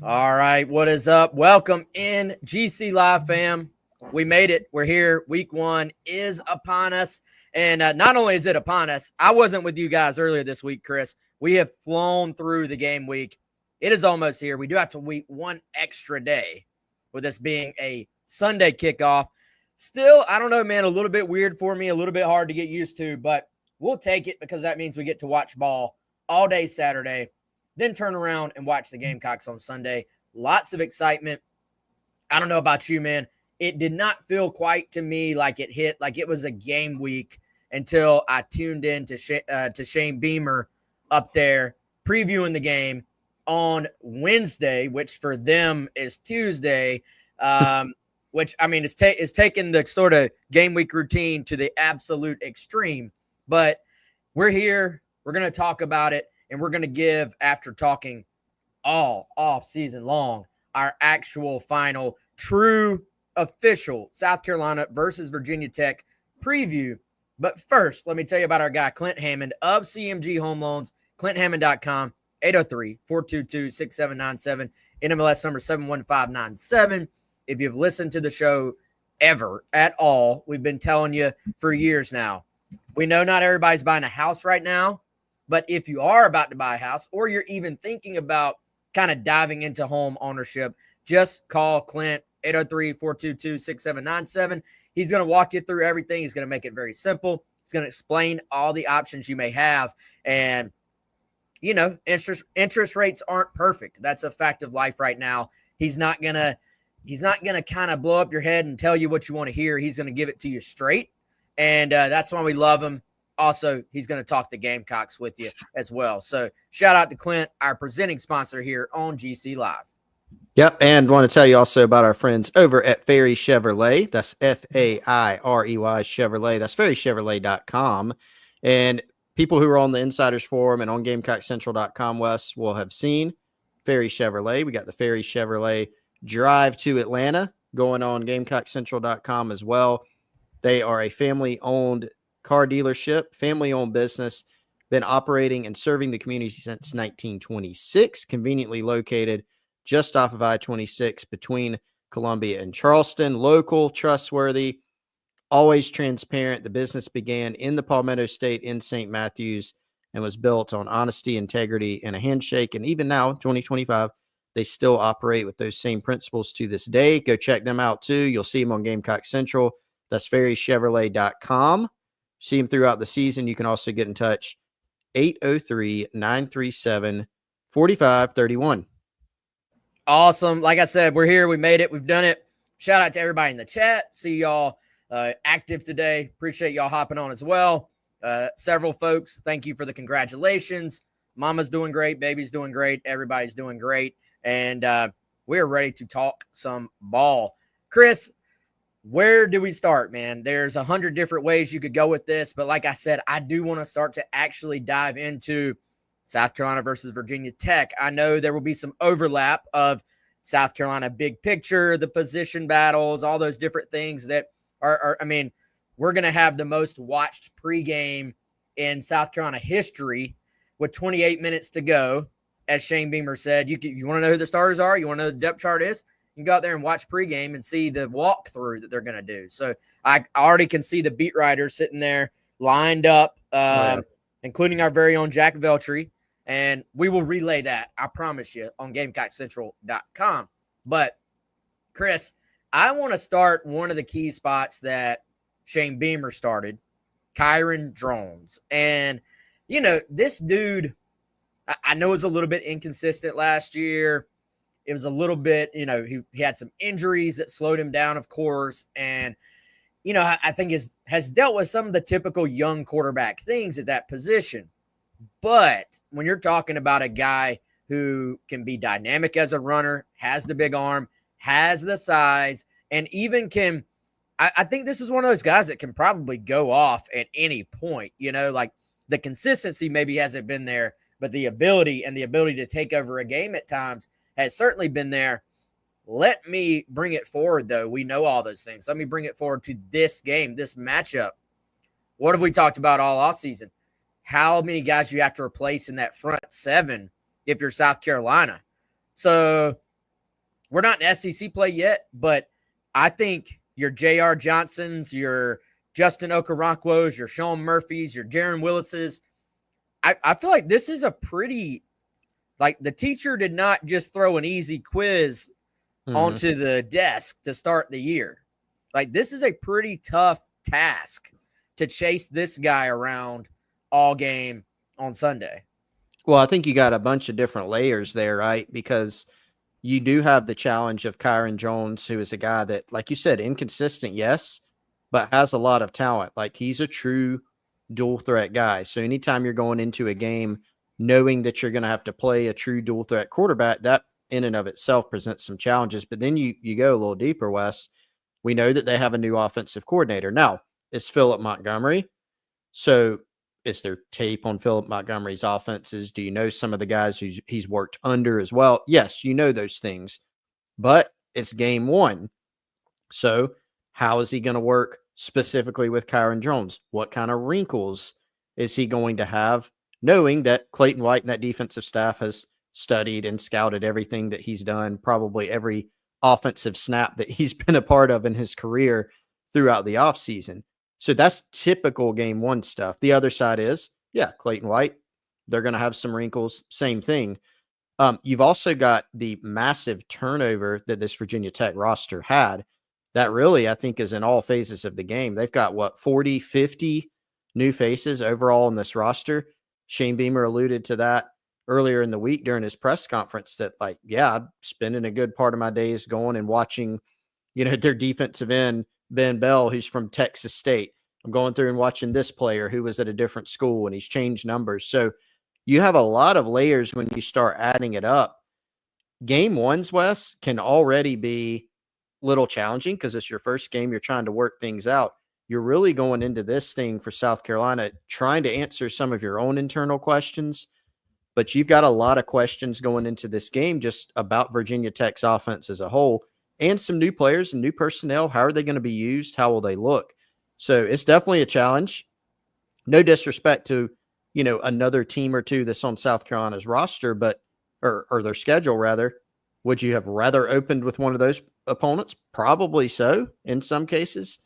All right, what is up? Welcome in, GC Live fam. We made it. We're here. Week 1 is upon us. And not only is it upon us, I wasn't with you guys earlier this week, Chris. We have flown through the game week. It is almost here. We do have to wait one extra day with this being a Sunday kickoff. Still, I don't know, man, a little bit weird for me, a little bit hard to get used to, but we'll take it because that means we get to watch ball all day Saturday, then turn around and watch the Gamecocks on Sunday. Lots of excitement. I don't know about you, man. It did not feel quite to me like it hit, like it was a game week until I tuned in to Shane Beamer up there previewing the game on Wednesday, which for them is Tuesday, which, I mean, is taking the sort of game week routine to the absolute extreme. But we're here. We're going to talk about it. And we're going to give, after talking all off season long, our actual final true official South Carolina versus Virginia Tech preview. But first, let me tell you about our guy, Clint Hammond of CMG Home Loans, ClintHammond.com, 803-422-6797, NMLS number 71597. If you've listened to the show ever at all, we've been telling you for years now. We know not everybody's buying a house right now. But if you are about to buy a house or you're even thinking about kind of diving into home ownership, just call Clint, 803-422-6797. He's going to walk you through everything. He's going to make it very simple. He's going to explain all the options you may have. And, you know, interest rates aren't perfect. That's a fact of life right now. He's not going to kind of blow up your head and tell you what you want to hear. He's going to give it to you straight. And that's why we love him. Also, he's going to talk the Gamecocks with you as well. So shout out to Clint, our presenting sponsor here on GC Live. Yep, and want to tell you also about our friends over at Ferry Chevrolet. That's Fairey Chevrolet. That's ferrychevrolet.com. And people who are on the Insiders Forum and on GamecockCentral.com, Wes, will have seen Ferry Chevrolet. We got the Ferry Chevrolet Drive to Atlanta going on GamecockCentral.com as well. They are a family-owned car dealership, family-owned business, been operating and serving the community since 1926, conveniently located just off of I-26 between Columbia and Charleston. Local, trustworthy, always transparent. The business began in the Palmetto State in St. Matthews and was built on honesty, integrity, and a handshake. And even now, 2025, they still operate with those same principles to this day. Go check them out too. You'll see them on Gamecock Central. That's ferrychevrolet.com. See them throughout the season. You can also get in touch, 803-937-4531. Awesome. Like I said, we're here. We made it. We've done it. Shout out to everybody in the chat. See y'all active today. Appreciate y'all hopping on as well. Several folks, thank you for the congratulations. Mama's doing great. Baby's doing great. Everybody's doing great. And we're ready to talk some ball. Chris, where do we start, man? There's 100 different ways you could go with this, but like I said, I do want to start to actually dive into South Carolina versus Virginia Tech. I know there will be some overlap of South Carolina big picture, the position battles, all those different things that are I mean, we're going to have the most watched pregame in South Carolina history with 28 minutes to go. As Shane Beamer said, you want to know who the starters are? You want to know who the depth chart is? You can go out there and watch pregame and see the walkthrough that they're going to do. So I already can see the beat writers sitting there lined up, including our very own Jack Veltri. And we will relay that, I promise you, on GamecockCentral.com. But, Chris, I want to start one of the key spots that Shane Beamer started, Kyron Drones. And, you know, this dude, I know was a little bit inconsistent last year. It was a little bit, you know, he had some injuries that slowed him down, of course. And, you know, I think has dealt with some of the typical young quarterback things at that position. But when you're talking about a guy who can be dynamic as a runner, has the big arm, has the size, and even can – I think this is one of those guys that can probably go off at any point. You know, like the consistency maybe hasn't been there, but the ability to take over a game at times has certainly been there. Let me bring it forward, though. We know all those things. Let me bring it forward to this game, this matchup. What have we talked about all offseason? How many guys you have to replace in that front seven if you're South Carolina? So we're not in SEC play yet, but I think your J.R. Johnsons, your Justin Okoronkwo's, your Sean Murphy's, your Jaron Willis's, I feel like this is a pretty, like, the teacher did not just throw an easy quiz onto the desk to start the year. Like, this is a pretty tough task to chase this guy around all game on Sunday. Well, I think you got a bunch of different layers there, right? Because you do have the challenge of Kyron Jones, who is a guy that, like you said, inconsistent, yes, but has a lot of talent. Like, he's a true dual threat guy. So anytime you're going into a game knowing that you're going to have to play a true dual threat quarterback, that in and of itself presents some challenges. But then you go a little deeper, Wes. We know that they have a new offensive coordinator. Now, it's Philip Montgomery. So is there tape on Philip Montgomery's offenses? Do you know some of the guys he's worked under as well? Yes, you know those things. But it's game one. So how is he going to work specifically with Kyron Jones? What kind of wrinkles is he going to have, knowing that Clayton White and that defensive staff has studied and scouted everything that he's done, probably every offensive snap that he's been a part of in his career throughout the offseason. So that's typical game one stuff. The other side is, Clayton White, they're going to have some wrinkles, same thing. You've also got the massive turnover that this Virginia Tech roster had. That really, I think, is in all phases of the game. They've got, 40, 50 new faces overall in this roster. Shane Beamer alluded to that earlier in the week during his press conference that, I'm spending a good part of my days going and watching, their defensive end, Ben Bell, who's from Texas State. I'm going through and watching this player who was at a different school and he's changed numbers. So you have a lot of layers when you start adding it up. Game ones, Wes, can already be little challenging because it's your first game. You're trying to work things out. You're really going into this thing for South Carolina, trying to answer some of your own internal questions, but you've got a lot of questions going into this game just about Virginia Tech's offense as a whole and some new players and new personnel. How are they going to be used? How will they look? So it's definitely a challenge. No disrespect to, another team or two that's on South Carolina's roster, but, or their schedule rather. Would you have rather opened with one of those opponents? Probably so in some cases.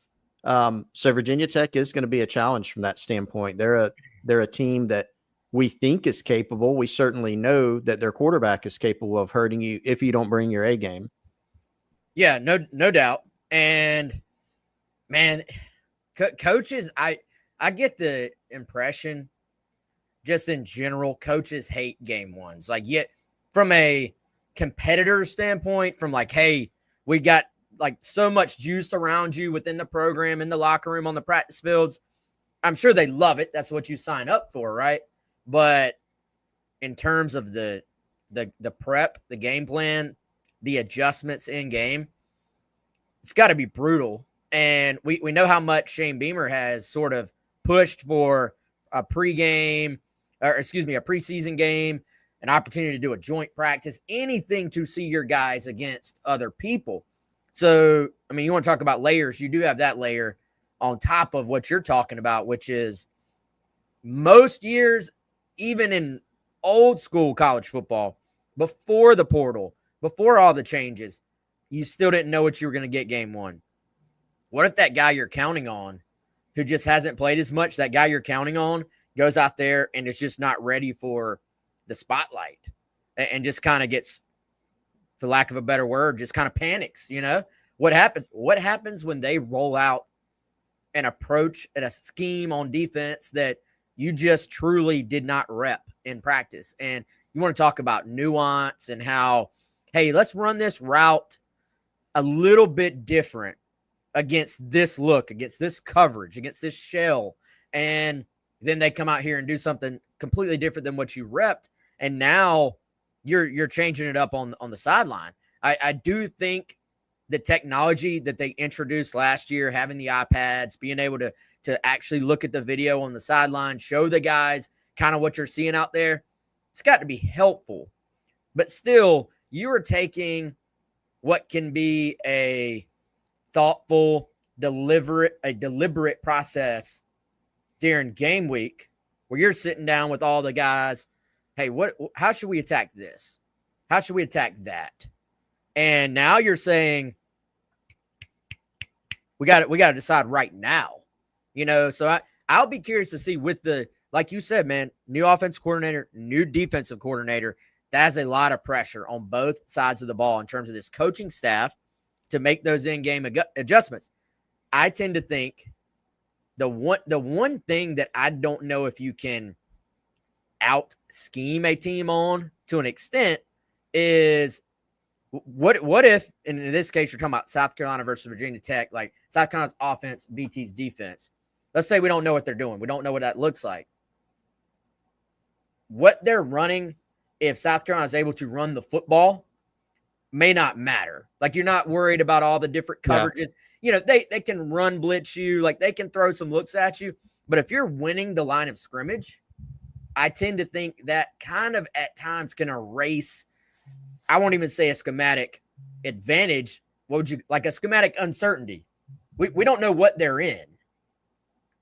So Virginia Tech is going to be a challenge from that standpoint. They're a team that we think is capable. We certainly know that their quarterback is capable of hurting you if you don't bring your A game. Yeah, no doubt. And man, coaches, I get the impression just in general, coaches hate game ones. Like, yet from a competitor standpoint, from hey, we got so much juice around you within the program, in the locker room, on the practice fields. I'm sure they love it. That's what you sign up for, right? But in terms of the prep, the game plan, the adjustments in game, it's got to be brutal. And we know how much Shane Beamer has sort of pushed for a preseason game, an opportunity to do a joint practice, anything to see your guys against other people. So, I mean, you want to talk about layers, you do have that layer on top of what you're talking about, which is most years, even in old school college football, before the portal, before all the changes, you still didn't know what you were going to get game one. What if that guy you're counting on, who just hasn't played as much, that guy you're counting on goes out there and is just not ready for the spotlight and just kind of gets, for lack of a better word, just kind of panics, What happens when they roll out an approach and a scheme on defense that you just truly did not rep in practice? And you want to talk about nuance and how, hey, let's run this route a little bit different against this look, against this coverage, against this shell. And then they come out here and do something completely different than what you repped. And now you're changing it up on the sideline. I do think the technology that they introduced last year, having the iPads, being able to actually look at the video on the sideline, show the guys kind of what you're seeing out there, it's got to be helpful. But still, you are taking what can be a thoughtful, deliberate process during game week where you're sitting down with all the guys. Hey, how should we attack this? How should we attack that? And now you're saying we got to decide right now. So I'll be curious to see with the, like you said, man, new offensive coordinator, new defensive coordinator. That's a lot of pressure on both sides of the ball in terms of this coaching staff to make those in-game adjustments. I tend to think the one thing that I don't know if you can out scheme a team on to an extent is what if, and in this case, you're talking about South Carolina versus Virginia Tech, like South Carolina's offense, VT's defense. Let's say we don't know what they're doing. We don't know what that looks like. What they're running, if South Carolina is able to run the football, may not matter. Like, you're not worried about all the different coverages. Yeah. They can run blitz you, like they can throw some looks at you. But if you're winning the line of scrimmage, I tend to think that kind of at times can erase, I won't even say a schematic advantage. What would you like? A schematic uncertainty. We don't know what they're in.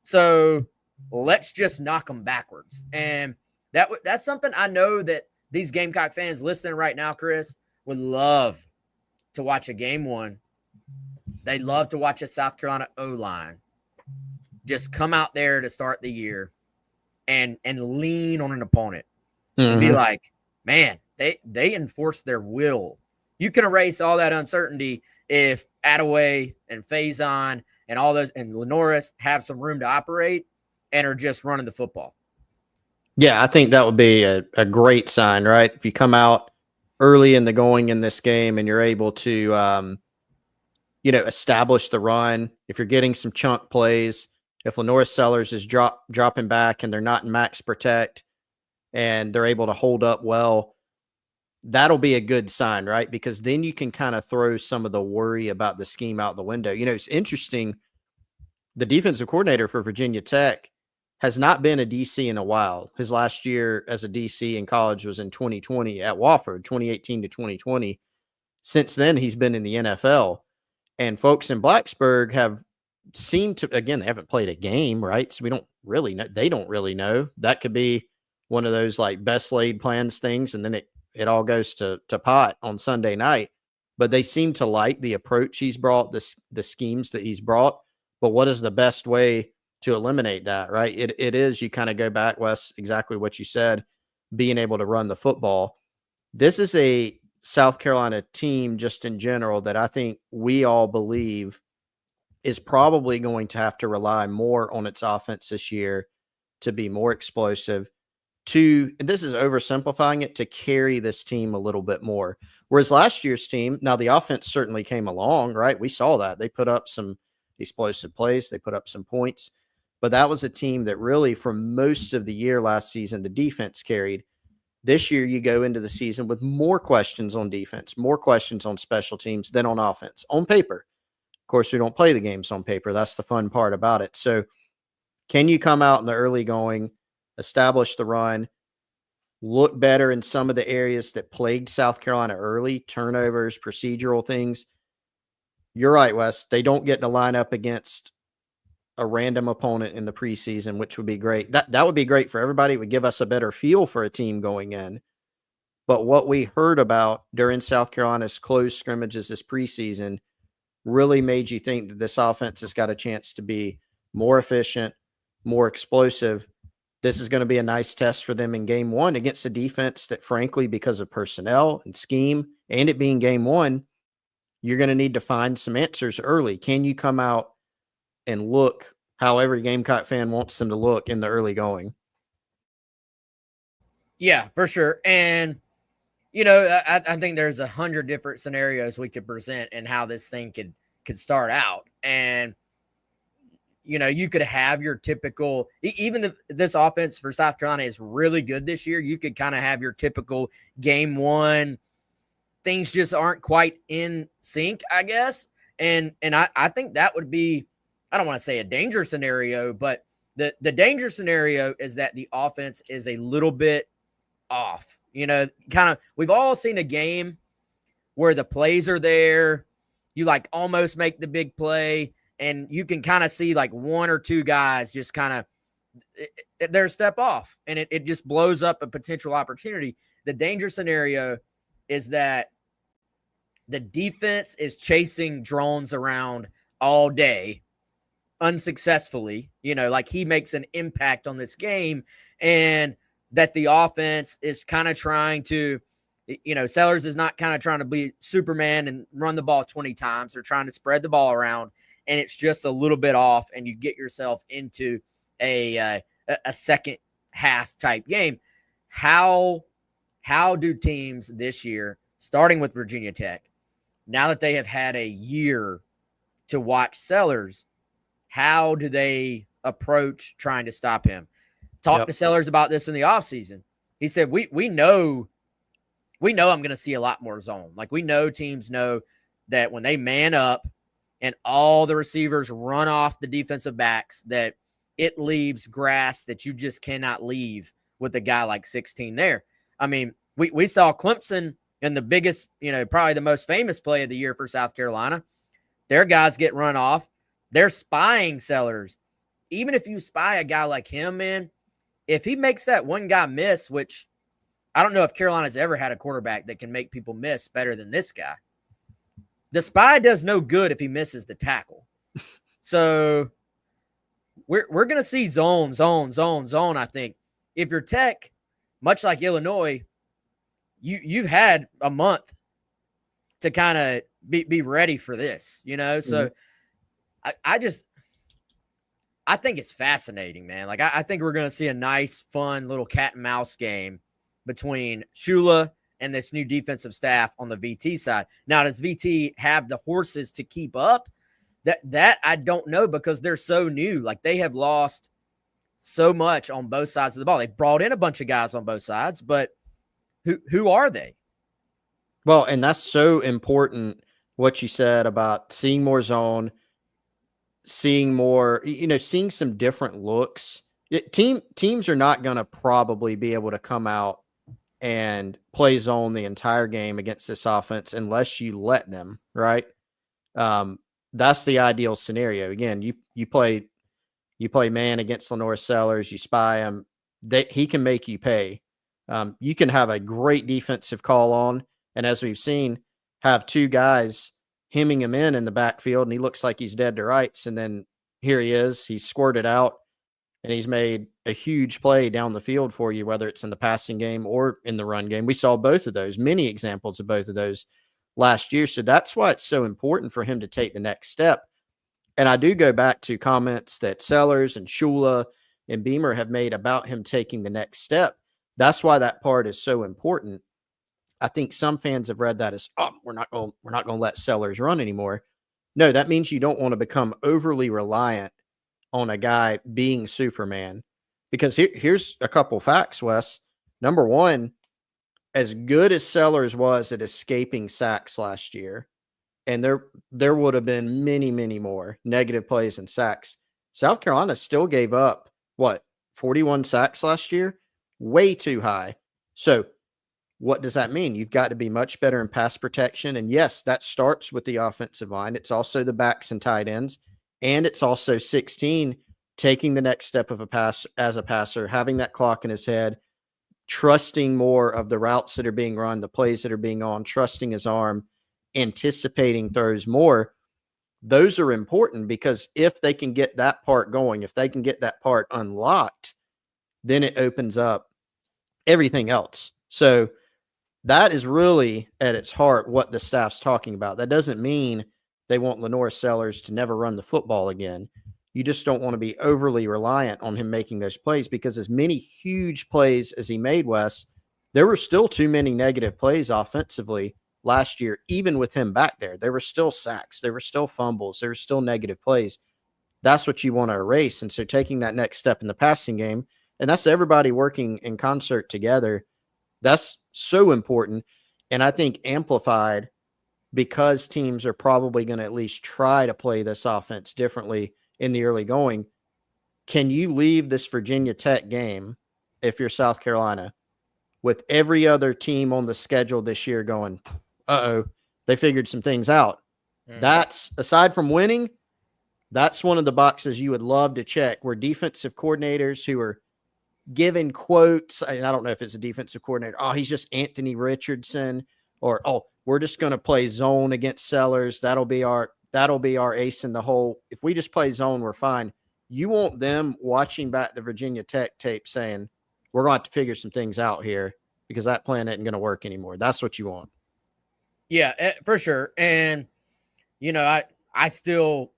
So let's just knock them backwards. And that's something I know that these Gamecock fans listening right now, Chris, would love to watch a game one. They'd love to watch a South Carolina O-line just come out there to start the year and lean on an opponent and be like, man, they enforce their will. You can erase all that uncertainty if Attaway and Faison and all those and Lenoris have some room to operate and are just running the football. Yeah, I think that would be a great sign, right? If you come out early in the going in this game and you're able to, establish the run, if you're getting some chunk plays, if Lenoris Sellers is dropping back and they're not in max protect and they're able to hold up well, that'll be a good sign, right? Because then you can kind of throw some of the worry about the scheme out the window. It's interesting. The defensive coordinator for Virginia Tech has not been a DC in a while. His last year as a DC in college was in 2020 at Wofford, 2018 to 2020. Since then, he's been in the NFL. And folks in Blacksburg have seemed to, again, they haven't played a game, right? So we don't really know. They don't really know. That could be one of those like best laid plans things. And then it all goes to pot on Sunday night. But they seem to like the approach he's brought, the schemes that he's brought. But what is the best way to eliminate that, right? It is, you kind of go back, Wes, exactly what you said, being able to run the football. This is a South Carolina team just in general that I think we all believe is probably going to have to rely more on its offense this year to be more explosive, and this is oversimplifying it, to carry this team a little bit more. Whereas last year's team, now the offense certainly came along, right? We saw that. They put up some explosive plays. They put up some points. But that was a team that really, for most of the year last season, the defense carried. This year, you go into the season with more questions on defense, more questions on special teams than on offense, on paper. Of course, we don't play the games on paper. That's the fun part about it. So can you come out in the early going, establish the run, look better in some of the areas that plagued South Carolina early, turnovers, procedural things? You're right, Wes. They don't get to line up against a random opponent in the preseason, which would be great. That would be great for everybody. It would give us a better feel for a team going in. But what we heard about during South Carolina's closed scrimmages this preseason really made you think that this offense has got a chance to be more efficient, more explosive. This is going to be a nice test for them in game one against a defense that, frankly, because of personnel and scheme and it being game one, you're going to need to find some answers early. Can you come out and look how every Gamecock fan wants them to look in the early going? Yeah, for sure. And, I think there's 100 different scenarios we could present and how this thing could start out. And, you could have your typical, even this offense for South Carolina is really good this year. You could kind of have your typical game one. Things just aren't quite in sync, I guess. And I think that would be, I don't want to say a danger scenario, but the danger scenario is that the offense is a little bit off. We've all seen a game where the plays are there. You like almost make the big play and you can kind of see like one or two guys just kind of, they're a step off and it just blows up a potential opportunity. The danger scenario is that the defense is chasing drones around all day unsuccessfully, like he makes an impact on this game, and that the offense is kind of trying to, Sellers is not kind of trying to be Superman and run the ball 20 times. They're trying to spread the ball around, and it's just a little bit off, and you get yourself into a second half type game. How do teams this year, starting with Virginia Tech, now that they have had a year to watch Sellers, how do they approach trying to stop him? Talk to Sellers about this in the offseason. He said, we know I'm going to see a lot more zone. Like, we know teams know that when they man up and all the receivers run off the defensive backs, that it leaves grass that you just cannot leave with a guy like 16 there. I mean, we saw Clemson in the biggest, probably the most famous play of the year for South Carolina. Their guys get run off. They're spying Sellers. Even if you spy a guy like him, man, if he makes that one guy miss, which I don't know if Carolina's ever had a quarterback that can make people miss better than this guy. The spy does no good if he misses the tackle. So we're going to see zone, I think. If you're Tech, much like Illinois, you've had a month to kind of be ready for this, So I think it's fascinating, man. Like, I think we're going to see a nice, fun little cat and mouse game between Shula and this new defensive staff on the VT side. Now, does VT have the horses to keep up? That I don't know, because they're so new. Like, they have lost so much on both sides of the ball. They brought in a bunch of guys on both sides, but who are they? Well, and that's so important, what you said about seeing more zone, seeing more, seeing some different looks. Teams are not going to probably be able to come out and play zone the entire game against this offense unless you let them, right? That's the ideal scenario. Again, you play man against Lenore Sellers, you spy him, he can make you pay. You can have a great defensive call on, and as we've seen, have two guys hemming him in the backfield, and he looks like he's dead to rights, and then here he is. He's squirted out, and he's made a huge play down the field for you, whether it's in the passing game or in the run game. We saw both of those, many examples of both of those last year. So that's why it's so important for him to take the next step. And I do go back to comments that Sellers and Shula and Beamer have made about him taking the next step. That's why that part is so important. I think some fans have read that as, we're not going to let Sellers run anymore. No, that means you don't want to become overly reliant on a guy being Superman. Because here's a couple facts, Wes. Number one, as good as Sellers was at escaping sacks last year, and there would have been many, many more negative plays and sacks, South Carolina still gave up, 41 sacks last year? Way too high. So what does that mean? You've got to be much better in pass protection. And yes, that starts with the offensive line. It's also the backs and tight ends. And it's also 16 taking the next step of a pass as a passer, having that clock in his head, trusting more of the routes that are being run, the plays that are being on, trusting his arm, anticipating throws more. Those are important, because if they can get that part going, if they can get that part unlocked, then it opens up everything else. So that is really at its heart what the staff's talking about. That doesn't mean they want Lenore Sellers to never run the football again. You just don't want to be overly reliant on him making those plays, because as many huge plays as he made, Wes, there were still too many negative plays offensively last year, even with him back there. There were still sacks. There were still fumbles. There were still negative plays. That's what you want to erase. And so taking that next step in the passing game, and that's everybody working in concert together, that's so important. And I think amplified because teams are probably going to at least try to play this offense differently in the early going. Can you leave this Virginia Tech game, if you're South Carolina, with every other team on the schedule this year going, they figured some things out? That's, aside from winning, that's one of the boxes you would love to check, where defensive coordinators who are giving quotes, and I don't know if it's a defensive coordinator, he's just Anthony Richardson, or, we're just going to play zone against Sellers. That'll be our ace in the hole. If we just play zone, we're fine. You want them watching back the Virginia Tech tape saying, we're going to have to figure some things out here because that plan isn't going to work anymore. That's what you want. Yeah, for sure. And, I still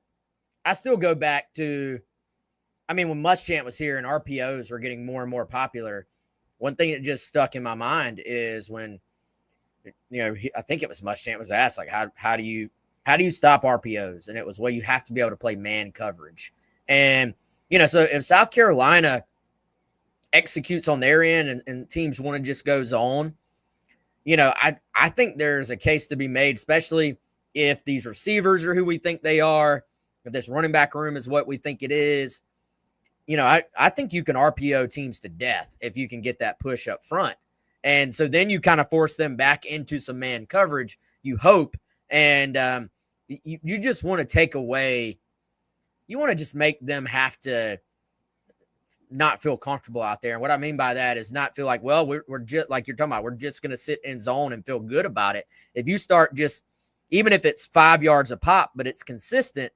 go back to, when Muschamp was here and RPOs were getting more and more popular, one thing that just stuck in my mind is when, I think it was Muschamp was asked, like, how do you stop RPOs? And it was, well, you have to be able to play man coverage. And, so if South Carolina executes on their end and teams want to just go zone, I think there's a case to be made, especially if these receivers are who we think they are, if this running back room is what we think it is. I think you can RPO teams to death if you can get that push up front. And so then you kind of force them back into some man coverage, you hope. And you just want to take away, you want to just make them have to not feel comfortable out there. And what I mean by that is not feel like, well, we're just like you're talking about, we're just going to sit in zone and feel good about it. If you start just, even if it's 5 yards a pop, but it's consistent,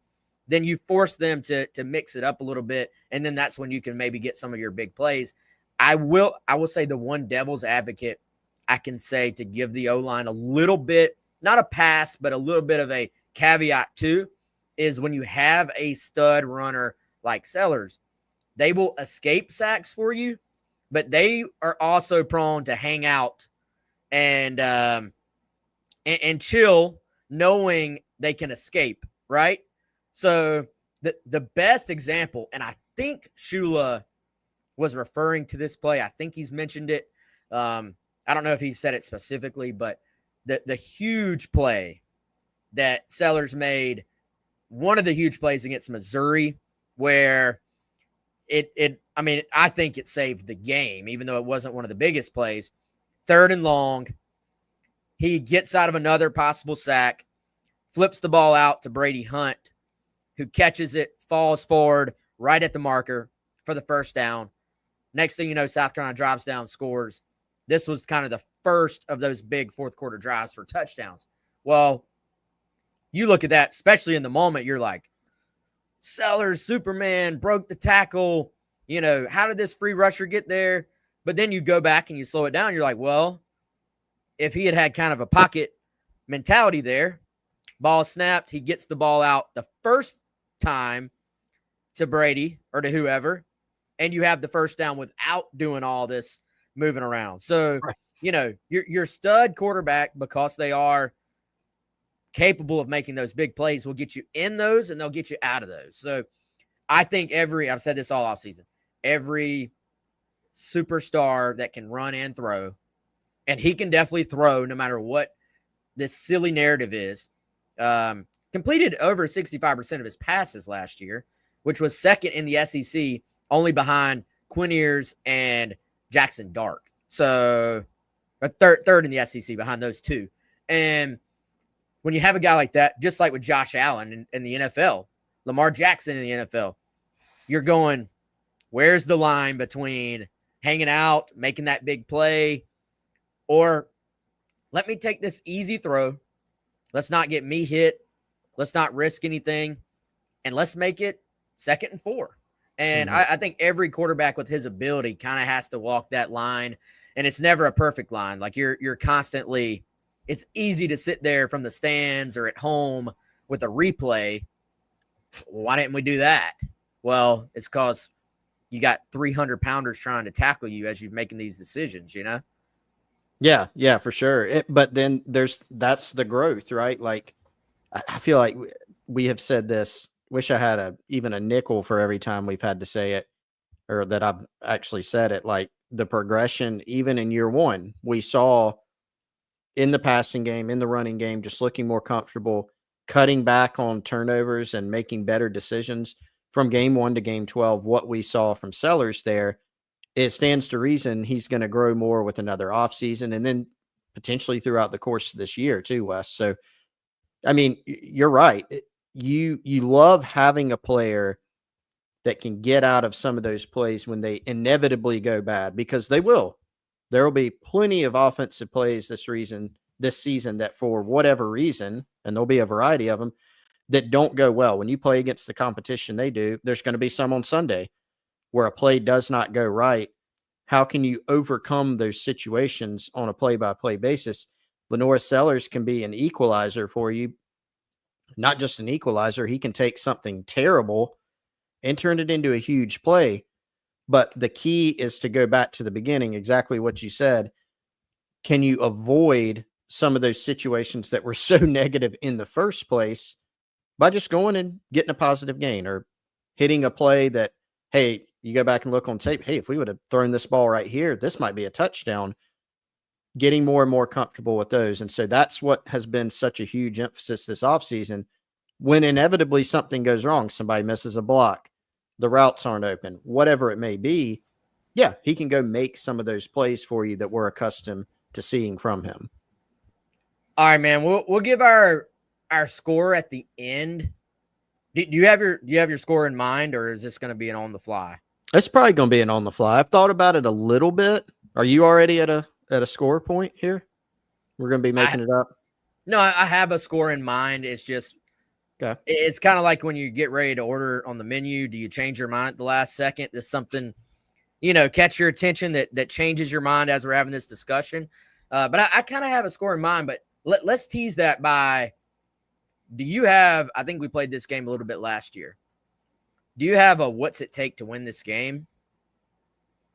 then you force them to mix it up a little bit. And then that's when you can maybe get some of your big plays. I will say the one devil's advocate I can say to give the O-line a little bit, not a pass, but a little bit of a caveat too, is when you have a stud runner like Sellers, they will escape sacks for you, but they are also prone to hang out and chill, knowing they can escape, right? So the best example, and I think Shula was referring to this play. I think he's mentioned it. I don't know if he said it specifically, but the huge play that Sellers made, one of the huge plays against Missouri, where I think it saved the game, even though it wasn't one of the biggest plays. 3rd and long, he gets out of another possible sack, flips the ball out to Brady Hunt, who catches it, falls forward right at the marker for the first down. Next thing you know, South Carolina drops down, scores. This was kind of the first of those big fourth quarter drives for touchdowns. Well, you look at that, especially in the moment, you're like, Sellers, Superman, broke the tackle. How did this free rusher get there? But then you go back and you slow it down. You're like, well, if he had kind of a pocket mentality there, ball snapped, he gets the ball out the first time to Brady or to whoever, and you have the first down without doing all this moving around. So, right. Your stud quarterback, because they are capable of making those big plays, will get you in those and they'll get you out of those. So I think I've said this all offseason, every superstar that can run and throw, and he can definitely throw no matter what this silly narrative is, completed over 65% of his passes last year, which was second in the SEC, only behind Quinn Ewers and Jackson Dart. So third in the SEC behind those two. And when you have a guy like that, just like with Josh Allen in the NFL, Lamar Jackson in the NFL, you're going, where's the line between hanging out, making that big play, or let me take this easy throw. Let's not get me hit. Let's not risk anything. And let's make it 2nd and 4. And I think every quarterback with his ability kind of has to walk that line. And it's never a perfect line. Like you're constantly, it's easy to sit there from the stands or at home with a replay. Why didn't we do that? Well, it's because you got 300-pounders trying to tackle you as you're making these decisions, Yeah, for sure. But then that's the growth, right? Like, I feel like we have said this. Wish I had even a nickel for every time we've had to say it, or that I've actually said it. Like the progression, even in year one, we saw in the passing game, in the running game, just looking more comfortable, cutting back on turnovers and making better decisions from game 1 to game 12. What we saw from Sellers there, it stands to reason he's going to grow more with another offseason and then potentially throughout the course of this year too, Wes. So, you're right. You love having a player that can get out of some of those plays when they inevitably go bad, because they will. There will be plenty of offensive plays this season this season that for whatever reason, and there'll be a variety of them, that don't go well. When you play against the competition they do, there's going to be some on Sunday where a play does not go right. How can you overcome those situations on a play-by-play basis? Lenore Sellers can be an equalizer for you. Not just an equalizer. He can take something terrible and turn it into a huge play. But the key is to go back to the beginning, exactly what you said. Can you avoid some of those situations that were so negative in the first place by just going and getting a positive gain or hitting a play that, hey, you go back and look on tape. Hey, if we would have thrown this ball right here, this might be a touchdown. Getting more and more comfortable with those. And so that's what has been such a huge emphasis this offseason. When inevitably something goes wrong, somebody misses a block, the routes aren't open, whatever it may be, yeah, he can go make some of those plays for you that we're accustomed to seeing from him. All right, man. We'll give our score at the end. Do you have your score in mind, or is this going to be an on the fly? It's probably going to be an on the fly. I've thought about it a little bit. Are you already at a score point here? We're going to be making it up. No, I have a score in mind. It's just, okay. It's kind of like when you get ready to order on the menu. Do you change your mind at the last second? Does something, catch your attention that changes your mind as we're having this discussion? But I kind of have a score in mind, but let's tease that by, do you have, I think we played this game a little bit last year. Do you have a what's it take to win this game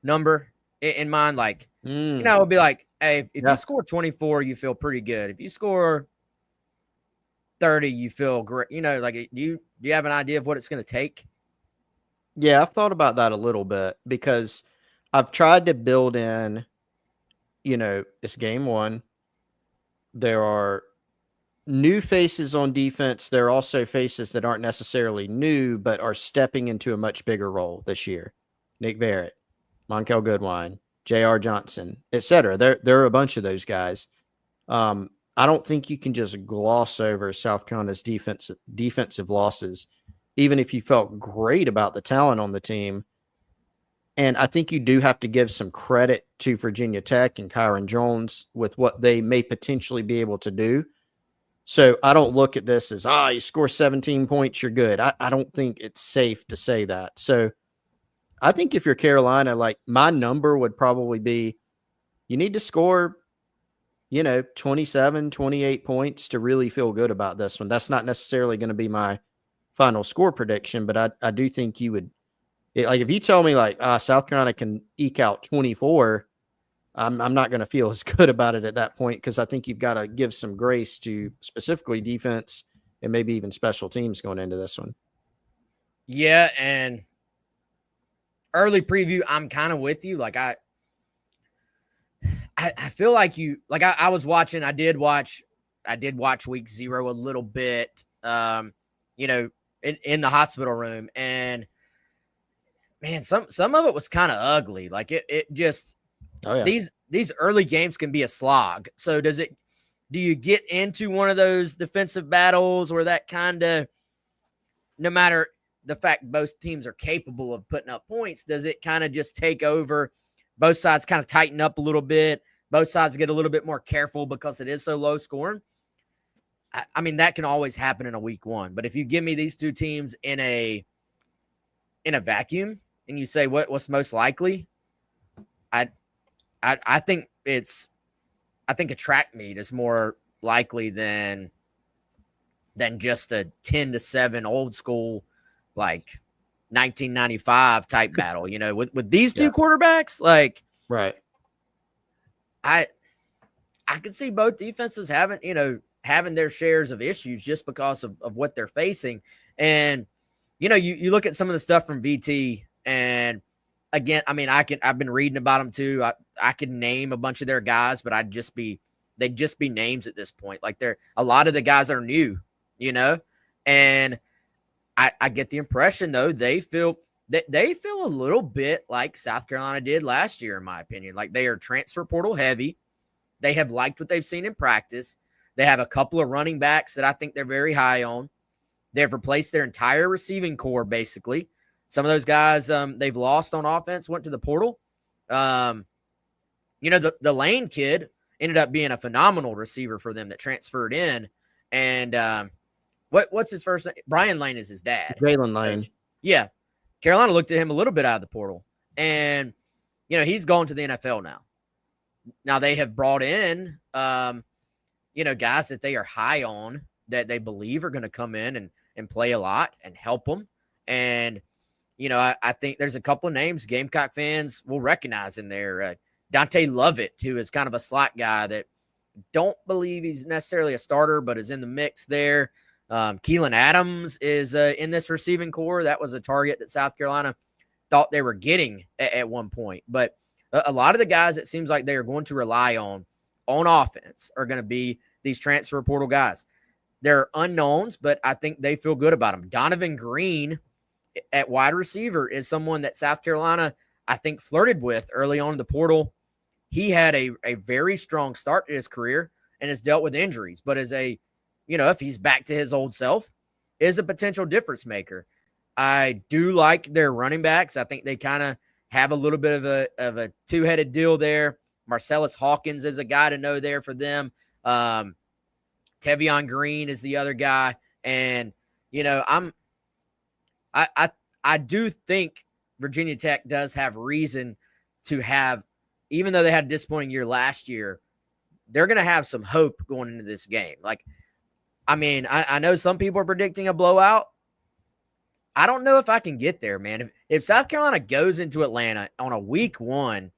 number in mind? Like, it'll be like, hey, if you score 24, you feel pretty good. If you score 30, you feel great. Do you have an idea of what it's going to take? Yeah, I've thought about that a little bit because I've tried to build in, it's game one. There are new faces on defense. There are also faces that aren't necessarily new, but are stepping into a much bigger role this year. Nick Barrett, Monkel Goodwine, J.R. Johnson, etc. There are a bunch of those guys. I don't think you can just gloss over South Carolina's defensive losses, even if you felt great about the talent on the team. And I think you do have to give some credit to Virginia Tech and Kyron Jones with what they may potentially be able to do. So I don't look at this as, you score 17 points, you're good. I don't think it's safe to say that. So I think if you're Carolina, like my number would probably be, you need to score, 27, 28 points to really feel good about this one. That's not necessarily going to be my final score prediction, but I do think you would, like if you tell me like South Carolina can eke out 24, I'm not going to feel as good about it at that point because I think you've got to give some grace to specifically defense and maybe even special teams going into this one. Yeah, and early preview, I'm kind of with you. Like I feel like I was watching. I did watch week 0 a little bit. In the hospital room, and man, some of it was kind of ugly. Like it just. Oh, yeah. These early games can be a slog. So do you get into one of those defensive battles where that kind of, no matter the fact both teams are capable of putting up points, does it kind of just take over? Both sides kind of tighten up a little bit. Both sides get a little bit more careful because it is so low scoring. I mean, that can always happen in a week one. But if you give me these two teams in a vacuum and you say what's most likely, I think a track meet is more likely than just a 10-7 old school like 1995 type battle. With these two quarterbacks, like right. I could see both defenses having their shares of issues just because of what they're facing. And you look at some of the stuff from VT, and again, I mean, I've been reading about them too. I could name a bunch of their guys, but they'd just be names at this point. Like a lot of the guys are new, and I get the impression though they feel a little bit like South Carolina did last year, in my opinion. Like they are transfer portal heavy. They have liked what they've seen in practice. They have a couple of running backs that I think they're very high on. They've replaced their entire receiving core, basically. Some of those guys they've lost on offense went to the portal. The Lane kid ended up being a phenomenal receiver for them that transferred in. And what's his first name? Brian Lane is his dad. Jalen Lane. Yeah. Carolina looked at him a little bit out of the portal. And, he's going to the NFL now. Now they have brought in, guys that they are high on that they believe are going to come in and play a lot and help them. And, I think there's a couple of names Gamecock fans will recognize in there. Dante Lovett, who is kind of a slot guy that don't believe he's necessarily a starter, but is in the mix there. Keelan Adams is in this receiving core. That was a target that South Carolina thought they were getting at one point. But a lot of the guys it seems like they are going to rely on offense are going to be these transfer portal guys. They're unknowns, but I think they feel good about them. Donovan Green at wide receiver is someone that South Carolina, I think, flirted with early on in the portal. He had a very strong start to his career and has dealt with injuries, but as if he's back to his old self, is a potential difference maker. I do like their running backs. I think they kind of have a little bit of a two-headed deal there. Marcellus Hawkins is a guy to know there for them. Tevion Green is the other guy. And, I do think Virginia Tech does have reason to have, even though they had a disappointing year last year, they're going to have some hope going into this game. I know some people are predicting a blowout. I don't know if I can get there, man. If South Carolina goes into Atlanta on a week one,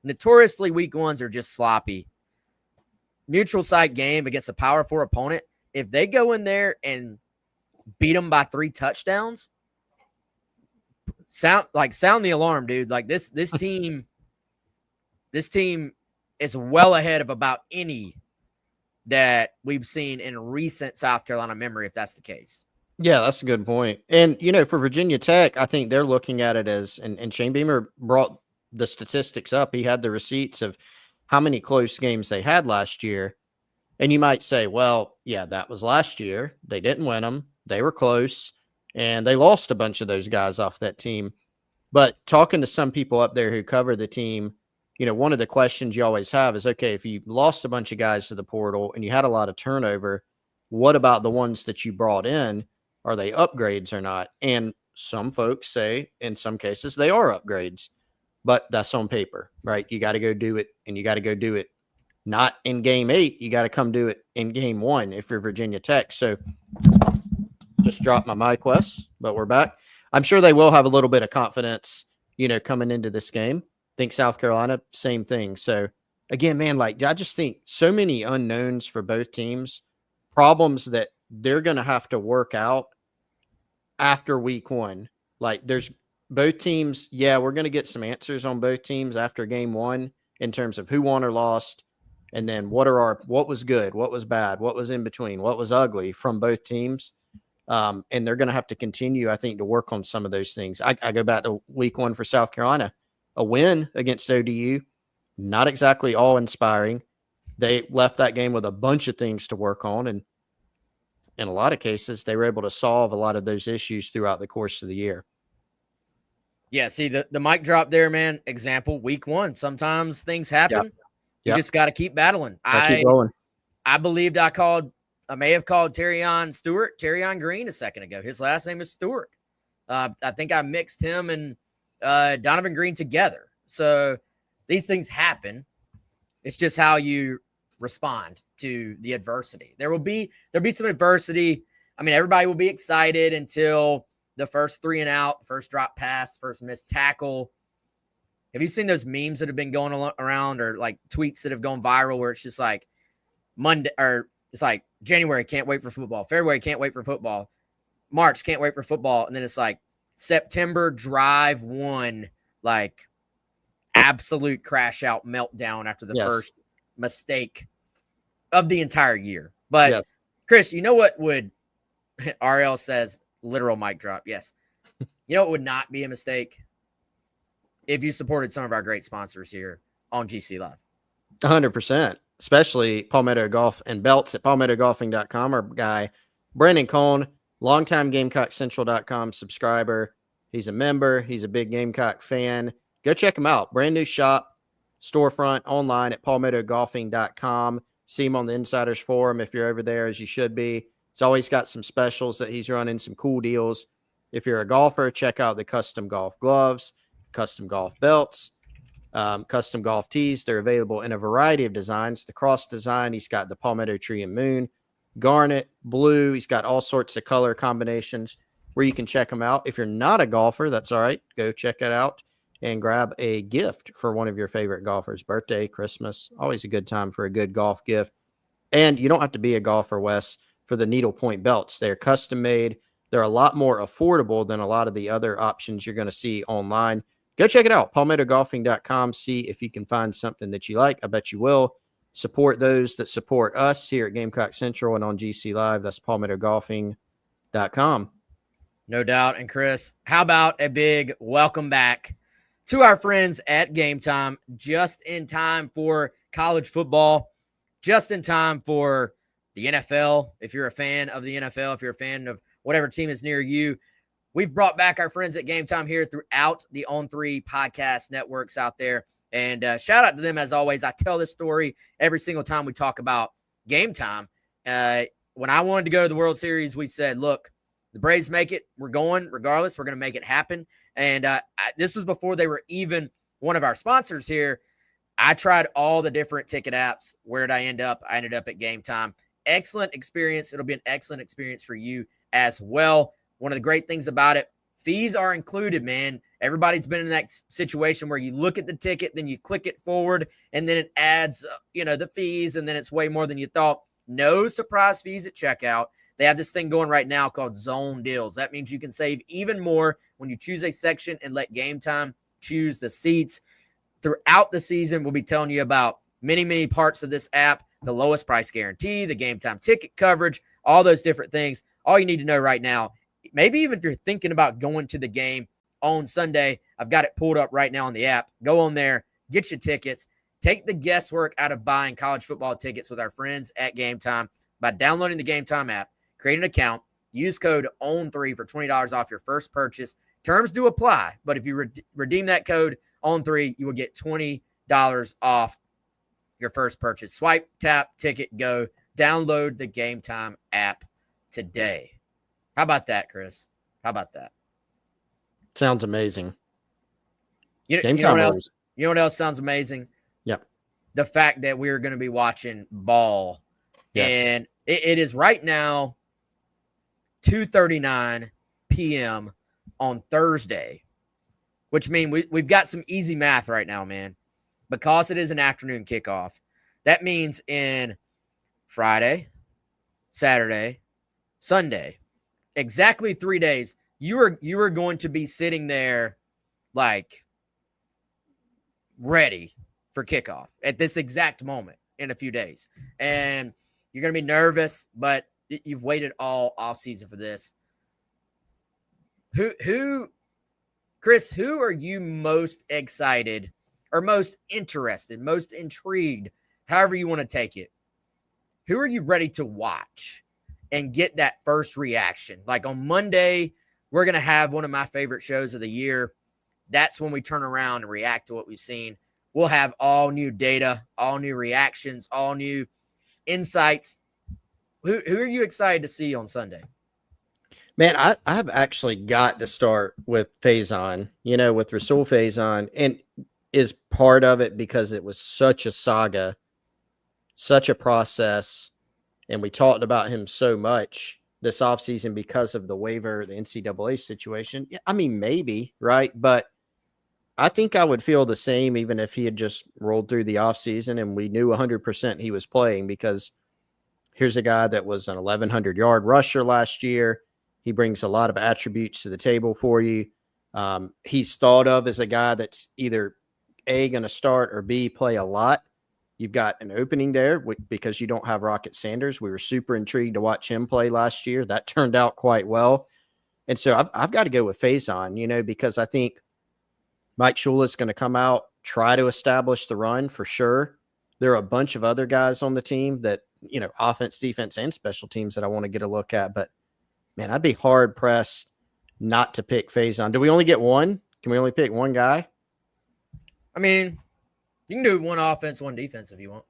notoriously week ones are just sloppy. Neutral site game against a Power 4 opponent. If they go in there and beat them by 3 touchdowns, sound the alarm, dude. Like this team is well ahead of about any that we've seen in recent South Carolina memory, if that's the case. Yeah, that's a good point. And, for Virginia Tech, I think they're looking at it as, and Shane Beamer brought the statistics up. He had the receipts of how many close games they had last year. And you might say, well, yeah, that was last year. They didn't win them. They were close. And they lost a bunch of those guys off that team. But talking to some people up there who cover the team, one of the questions you always have is, okay, if you lost a bunch of guys to the portal and you had a lot of turnover, what about the ones that you brought in? Are they upgrades or not? And some folks say in some cases they are upgrades, but that's on paper, right? You got to go do it, and you got to go do it not in game 8. You got to come do it in game 1 if you're Virginia Tech. So just dropped my mic, Wes, but we're back. I'm sure they will have a little bit of confidence, coming into this game. Think South Carolina, same thing. So again, man, I just think so many unknowns for both teams, problems that they're going to have to work out after week 1. There's both teams. Yeah, we're going to get some answers on both teams after game 1 in terms of who won or lost. And then what was good, what was bad, what was in between, what was ugly from both teams. And they're going to have to continue, I think, to work on some of those things. I go back to week 1 for South Carolina, a win against ODU, not exactly all inspiring. They left that game with a bunch of things to work on. And in a lot of cases, they were able to solve a lot of those issues throughout the course of the year. Yeah, see, the mic drop there, man. Example, week 1. Sometimes things happen. Yep. You just got to keep battling. Keep going. I believed I may have called Terrion Green a second ago. His last name is Stewart. I think I mixed him and Donovan Green together. So these things happen. It's just how you respond to the adversity. There'll be some adversity. I mean, everybody will be excited until the first 3 and out, the first drop pass, first missed tackle. Have you seen those memes that have been going around, or tweets that have gone viral where it's just like Monday, or it's like January, can't wait for football. February, can't wait for football. March, can't wait for football. And then it's like September, drive 1, absolute crash out meltdown after the first mistake of the entire year. But Chris, you know what would RL says literal mic drop? Yes. You know what would not be a mistake? If you supported some of our great sponsors here on GC Live. 100%, especially Palmetto Golf and Belts at palmettogolfing.com. Our guy, Brandon Cohn, longtime GamecockCentral.com subscriber. He's a member. He's a big Gamecock fan. Go check him out. Brand new shop. storefront online at palmettogolfing.com. See him on the Insiders Forum if you're over there, as you should be. He's always got some specials that he's running, some cool deals. If you're a golfer, check out the custom golf gloves, custom golf belts, custom golf tees. They're available in a variety of designs. The cross design, he's got the palmetto tree and moon, garnet, blue. He's got all sorts of color combinations where you can check them out. If you're not a golfer, that's all right. Go check it out and grab a gift for one of your favorite golfers. Birthday, Christmas, always a good time for a good golf gift. And you don't have to be a golfer, Wes, for the needlepoint belts. They're custom made. They're a lot more affordable than a lot of the other options you're going to see online. Go check it out, palmettogolfing.com. See if you can find something that you like. I bet you will. Support those that support us here at Gamecock Central and on GC Live. That's palmettogolfing.com. No doubt. And Chris, how about a big welcome back to our friends at Game Time, just in time for college football, just in time for the NFL. If you're a fan of the NFL, if you're a fan of whatever team is near you, we've brought back our friends at Game Time here throughout the On3 podcast networks out there. And shout out to them as always. I tell this story every single time we talk about Game Time. When I wanted to go to the World Series, we said, look, the Braves make it. We're going regardless. We're going to make it happen. And this was before they were even one of our sponsors here. I tried all the different ticket apps. Where did I end up? I ended up at Game Time. Excellent experience. It'll be an excellent experience for you as well. One of the great things about it, fees are included, man. Everybody's been in that situation where you look at the ticket, then you click it forward, and then it adds, the fees, and then it's way more than you thought. No surprise fees at checkout. They have this thing going right now called Zone Deals. That means you can save even more when you choose a section and let Game Time choose the seats. Throughout the season, we'll be telling you about many, many parts of this app, the lowest price guarantee, the Game Time ticket coverage, all those different things. All you need to know right now, maybe even if you're thinking about going to the game on Sunday, I've got it pulled up right now on the app. Go on there, get your tickets, take the guesswork out of buying college football tickets with our friends at Game Time by downloading the Game Time app, create an account, use code OWN3 for $20 off your first purchase. Terms do apply, but if you redeem that code OWN3, you will get $20 off your first purchase. Swipe, tap, ticket, go. Download the Game Time app today. How about that, Chris? How about that? Sounds amazing. You know what else sounds amazing? Yep. The fact that we're going to be watching ball. Yes. And it is right now 2:39 p.m. on Thursday, which means we've got some easy math right now, man. Because it is an afternoon kickoff, that means in Friday, Saturday, Sunday, exactly 3 days, you are going to be sitting there like ready for kickoff at this exact moment in a few days. And you're going to be nervous, but you've waited all off season for this. Chris, who are you most excited or most interested, most intrigued, however you want to take it? Who are you ready to watch and get that first reaction? Like on Monday, we're going to have one of my favorite shows of the year. That's when we turn around and react to what we've seen. We'll have all new data, all new reactions, all new insights. Who are you excited to see on Sunday? Man, I've actually got to start with Faison, with Rasul Faison, and is part of it because it was such a saga, such a process, and we talked about him so much this offseason because of the waiver, the NCAA situation. Yeah, I mean, maybe, right? But I think I would feel the same even if he had just rolled through the offseason and we knew 100% he was playing, because here's a guy that was an 1,100-yard rusher last year. He brings a lot of attributes to the table for you. He's thought of as a guy that's either A, going to start, or B, play a lot. You've got an opening there because you don't have Rocket Sanders. We were super intrigued to watch him play last year. That turned out quite well. And so I've got to go with Faison, because I think Mike Shula is going to come out, try to establish the run for sure. There are a bunch of other guys on the team that, offense, defense, and special teams that I want to get a look at. But, man, I'd be hard-pressed not to pick Faison. Do we only get one? Can we only pick one guy? I mean, You can do one offense, one defense if you want.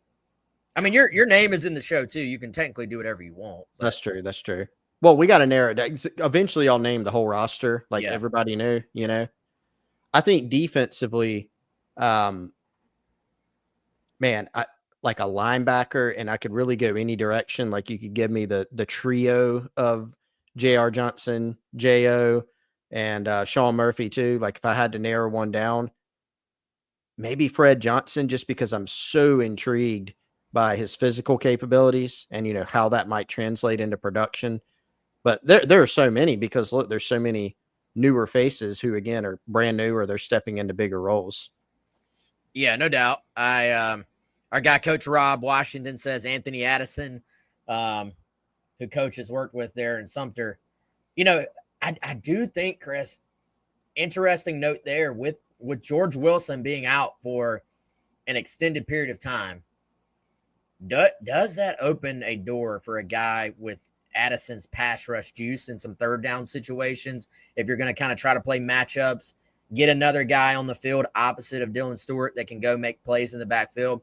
I mean, your name is in the show too. You can technically do whatever you want. But. That's true. That's true. Well, we got to narrow it down. Eventually, I'll name the whole roster, like everybody knew. You know, I think defensively, man, like a linebacker, and I could really go any direction. Like you could give me the trio of J.R. Johnson, J.O., and Sean Murphy too. Like if I had to narrow one down, maybe Fred Johnson, just because I'm so intrigued by his physical capabilities and, you know, how that might translate into production. But there are so many, because look, there's so many newer faces who, again, are brand new or they're stepping into bigger roles. Yeah, no doubt. Our guy, Coach Rob Washington, says Anthony Addison, who Coach has worked with there in Sumter. You know, I do think, Chris, interesting note there with George Wilson being out for an extended period of time. Does that open a door for a guy with Addison's pass rush juice in some third down situations? If you're going to kind of try to play matchups, get another guy on the field opposite of Dylan Stewart that can go make plays in the backfield,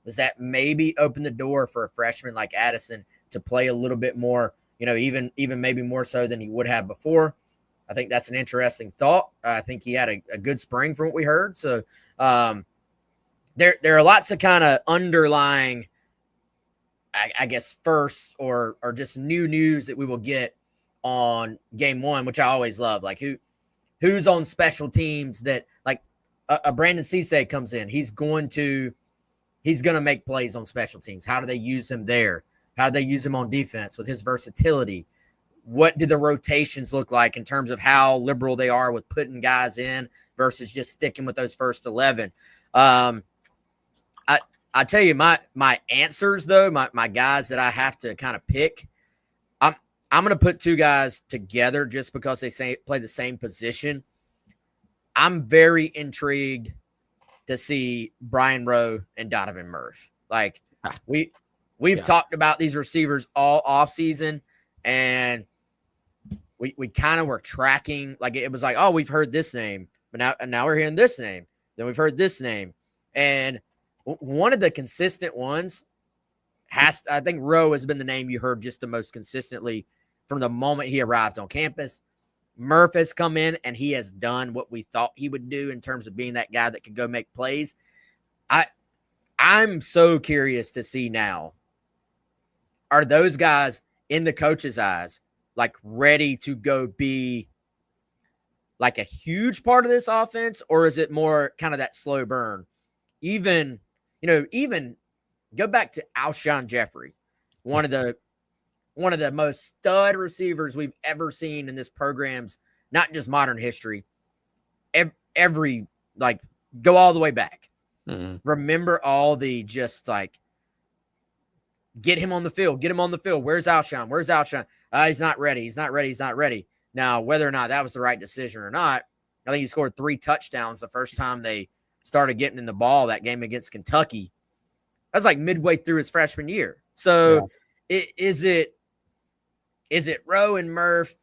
does that maybe open the door for a freshman like Addison to play a little bit more, you know, even maybe more so than he would have before? I think that's an interesting thought. I think he had a good spring from what we heard. So there are lots of kind of underlying, I guess, first or just new news that we will get on game one, which I always love. Like who's on special teams that, like a Brandon Cisse comes in. He's going to make plays on special teams. How do they use him there? How do they use him on defense with his versatility? What do the rotations look like in terms of how liberal they are with putting guys in versus just sticking with those first 11? I tell you, my answers, though, my guys that I have to kind of pick, I'm going to put two guys together just because they play the same position. I'm very intrigued to see Brian Rowe and Donovan Murph. Like we've talked about these receivers all offseason, and we kind of were tracking. Like it was like, oh, we've heard this name, but now we're hearing this name. Then we've heard this name, and one of the consistent ones I think Rowe has been the name you heard just the most consistently from the moment he arrived on campus. Murph has come in and he has done what we thought he would do in terms of being that guy that could go make plays. I'm so curious to see now, are those guys in the coach's eyes like ready to go be like a huge part of this offense, or is it more kind of that slow burn? Even go back to Alshon Jeffrey, one of the most stud receivers we've ever seen in this program's, not just modern history, every like go all the way back. Mm-hmm. Remember all the just like get him on the field. Where's Alshon? He's not ready. Now, whether or not that was the right decision or not, I think he scored 3 touchdowns the first time they started getting in the ball that game against Kentucky. That was like midway through his freshman year. So is it Rowe and Murph?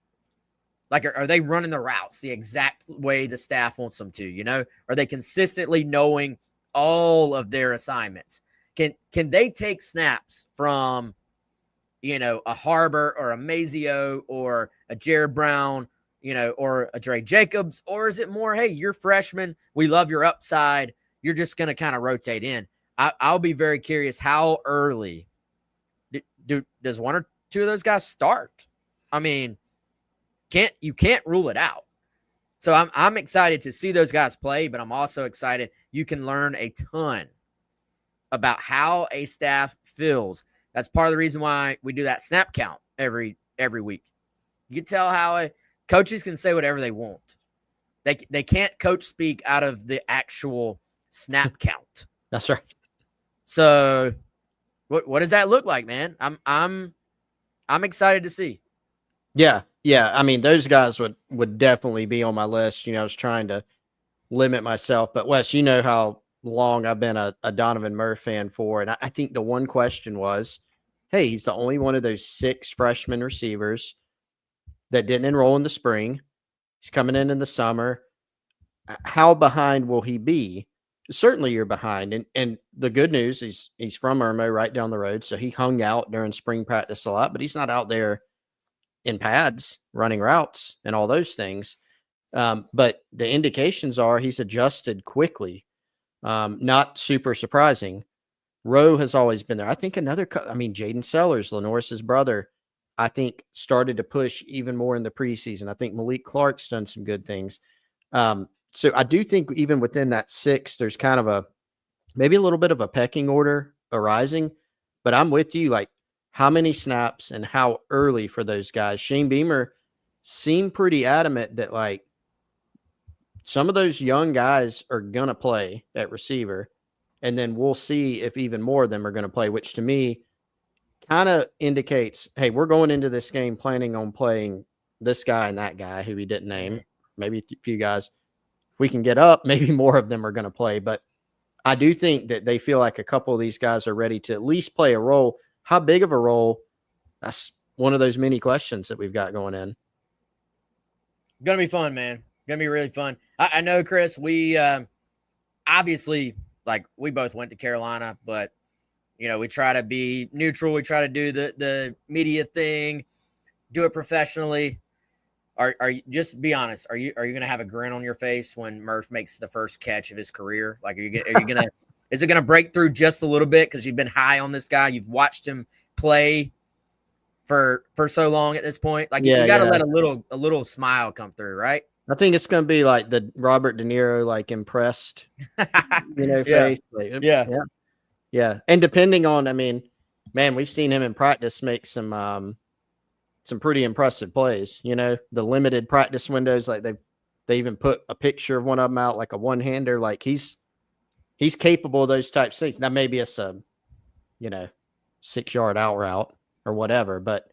Like, are they running the routes the exact way the staff wants them to? You know, are they consistently knowing all of their assignments? Can they take snaps from, you know, a Harbor or a Mazio or a Jared Brown, you know, or a Dre Jacobs? Or is it more, hey, you're freshman, we love your upside, you're just going to kind of rotate in? I'll be very curious how early does one or two of those guys start? I mean, you can't rule it out. So I'm excited to see those guys play, but I'm also excited you can learn a ton about how a staff feels. That's part of the reason why we do that snap count every week. You can tell how coaches can say whatever they want. They can't coach speak out of the actual snap count. That's right. So what does that look like, man? I'm excited to see. Yeah. I mean, those guys would definitely be on my list. You know, I was trying to limit myself, but Wes, you know how long I've been a Donovan Murph fan for. And I think the one question was, hey, he's the only one of those 6 freshman receivers that didn't enroll in the spring. He's coming in the summer. How behind will he be? certainly you're behind. And the good news is he's from Irmo, right down the road. So he hung out during spring practice a lot, but he's not out there in pads running routes and all those things. But the indications are he's adjusted quickly. Not super surprising. Rowe has always been there. I think Jaden Sellers, Lenoris's brother, I think started to push even more in the preseason. I think Malik Clark's done some good things. So I do think even within that 6, there's kind of maybe a little bit of a pecking order arising, but I'm with you. Like, how many snaps and how early for those guys? Shane Beamer seemed pretty adamant that, like, some of those young guys are going to play at receiver, and then we'll see if even more of them are going to play, which to me kind of indicates, hey, we're going into this game planning on playing this guy and that guy who we didn't name, maybe a few guys. If we can get up, maybe more of them are going to play. But I do think that they feel like a couple of these guys are ready to at least play a role. How big of a role? That's one of those many questions that we've got going in. Gonna be fun, man. Gonna be really fun. I know, Chris, we obviously, like, we both went to Carolina, but we try to be neutral. We try to do the media thing, do it professionally. Are you, just be honest, are you gonna have a grin on your face when Murph makes the first catch of his career? Like, are you gonna is it gonna break through just a little bit because you've been high on this guy? You've watched him play for so long at this point. Like, you got to let a little smile come through, right? I think it's going to be like the Robert De Niro, like, impressed, face. Like, yeah. And depending on, man, we've seen him in practice make some pretty impressive plays. The limited practice windows, like they even put a picture of one of them out, like a one-hander. Like, he's capable of those types of things. Now maybe it's a 6-yard out route or whatever, but